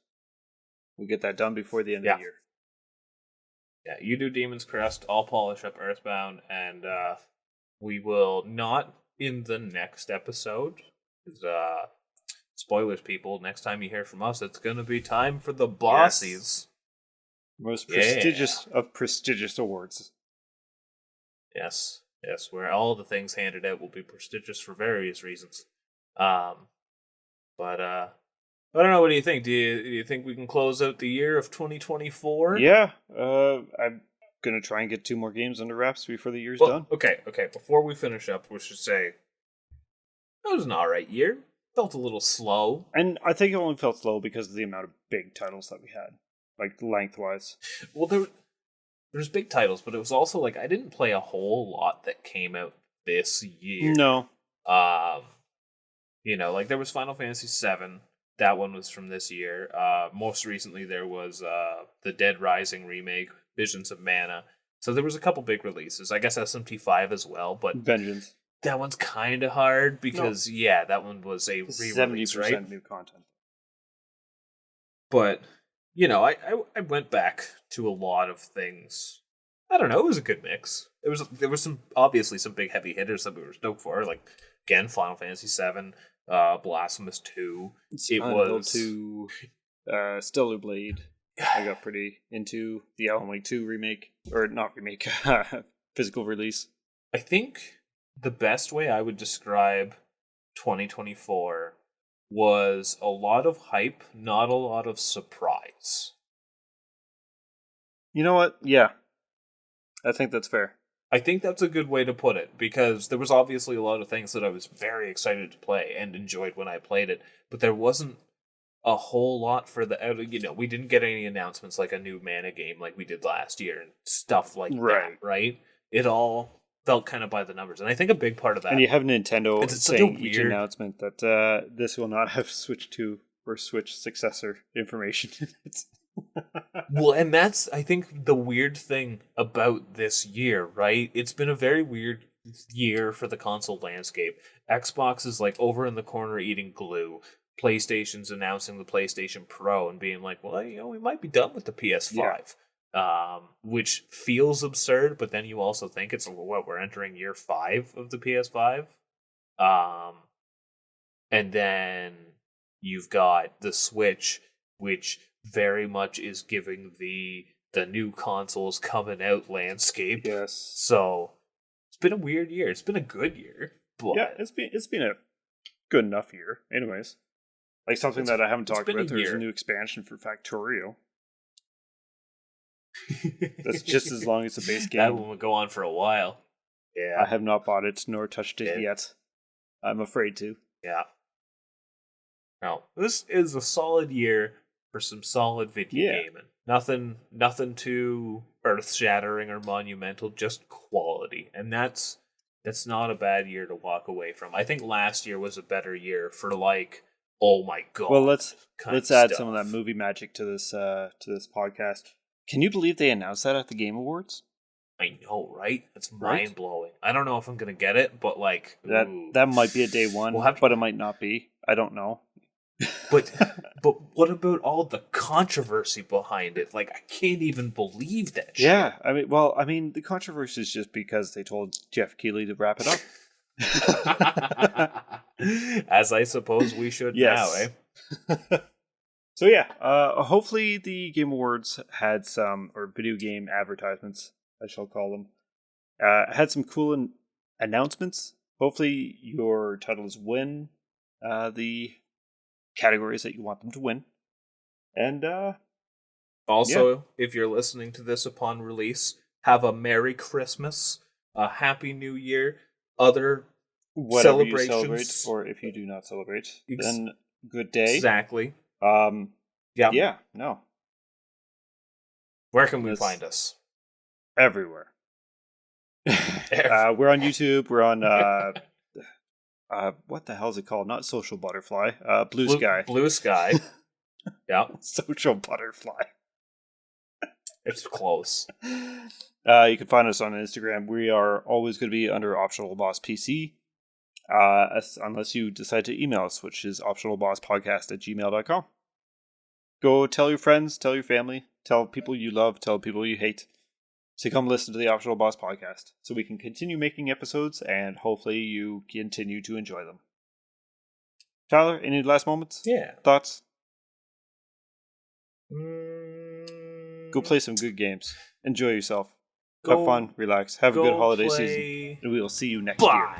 We'll get that done before the end of the year. Yeah, you do Demon's Crest, I'll polish up Earthbound, and we will not in the next episode. Spoilers, people. Next time you hear from us, it's going to be time for the Bossies. Yes. Most prestigious of prestigious awards. Yes, where all the things handed out will be prestigious for various reasons. But I don't know. What do you think? Do you think we can close out the year of 2024? Yeah. I'm gonna try and get 2 more games under wraps before the year's done. Okay. Before we finish up, we should say it was an alright year. Felt a little slow, and I think it only felt slow because of the amount of big titles that we had. Like, lengthwise. Well, there's big titles, but it was also, like, I didn't play a whole lot that came out this year. No. Like, there was Final Fantasy VII. That one was from this year. Most recently, there was the Dead Rising remake, Visions of Mana. So there was a couple big releases. I guess SMT5 as well, but... Vengeance. That one's kind of hard because, that one was a re-release, 70% right? New content. But... I went back to a lot of things. I don't know. It was a good mix. There was obviously some big heavy hitters that we were stoked for. Like again, Final Fantasy VII, Blasphemous 2. It was 2, Stellar Blade. I got pretty into the Alan Wake 2 remake, or not remake, physical release. I think the best way I would describe 2024 was a lot of hype, not a lot of surprise. You know what? Yeah. I think that's fair. I think that's a good way to put it, because there was obviously a lot of things that I was very excited to play and enjoyed when I played it, but there wasn't a whole lot for we didn't get any announcements like a new Mana game like we did last year and stuff like that, right? It all felt kind of by the numbers, and I think a big part of that. And you have Nintendo saying each announcement that this will not have Switch 2 or Switch successor information in it. Well, and that's, I think, the weird thing about this year, right? It's been a very weird year for the console landscape. Xbox is like over in the corner eating glue. PlayStation's announcing the PlayStation Pro and being like, well, we might be done with the PS5. Yeah. Which feels absurd, but then you also think it's we're entering year 5 of the PS5. And then you've got the Switch, which very much is giving the new consoles coming out landscape. Yes. So it's been a weird year. It's been a good year. But yeah, it's been a good enough year. Anyways, like something that I haven't talked about. There's a new expansion for Factorio. That's just as long as the base game. That one will go on for a while. Yeah. I have not bought it nor touched it Yeah. yet. I'm afraid to. Yeah. Now, this is a solid year for some solid video gaming. Nothing too earth-shattering or monumental, just quality. And that's not a bad year to walk away from. I think last year was a better year for like, oh my god. Well, let's add some of that movie magic to this podcast. Can you believe they announced that at the Game Awards? I know, right? That's mind blowing. I don't know if I'm gonna get it, but like that might be a day one, but it might not be. I don't know. But what about all the controversy behind it? Like, I can't even believe that shit. Yeah, I mean, the controversy is just because they told Jeff Keighley to wrap it up. As I suppose we should now, eh? So yeah, hopefully the Game Awards had some, or video game advertisements, I shall call them, had some cool announcements. Hopefully your titles win the categories that you want them to win. And also, if you're listening to this upon release, have a Merry Christmas, a Happy New Year, other whatever celebrations. You celebrate, or if you do not celebrate, then good day. Exactly. Yeah, no. Where can we find us? Everywhere. We're on YouTube. We're on what the hell is it called? Not Social Butterfly. Blue Sky. Blue Sky. Yeah. Social Butterfly. It's close. You can find us on Instagram. We are always going to be under Optional Boss PC. Unless you decide to email us, which is optionalbosspodcast@gmail.com. Go tell your friends, tell your family, tell people you love, tell people you hate to come listen to the Optional Boss podcast so we can continue making episodes and hopefully you continue to enjoy them. Tyler, any last moments? Yeah. Thoughts? Go play some good games. Enjoy yourself. Have fun, relax, have a good holiday season, and we will see you next year.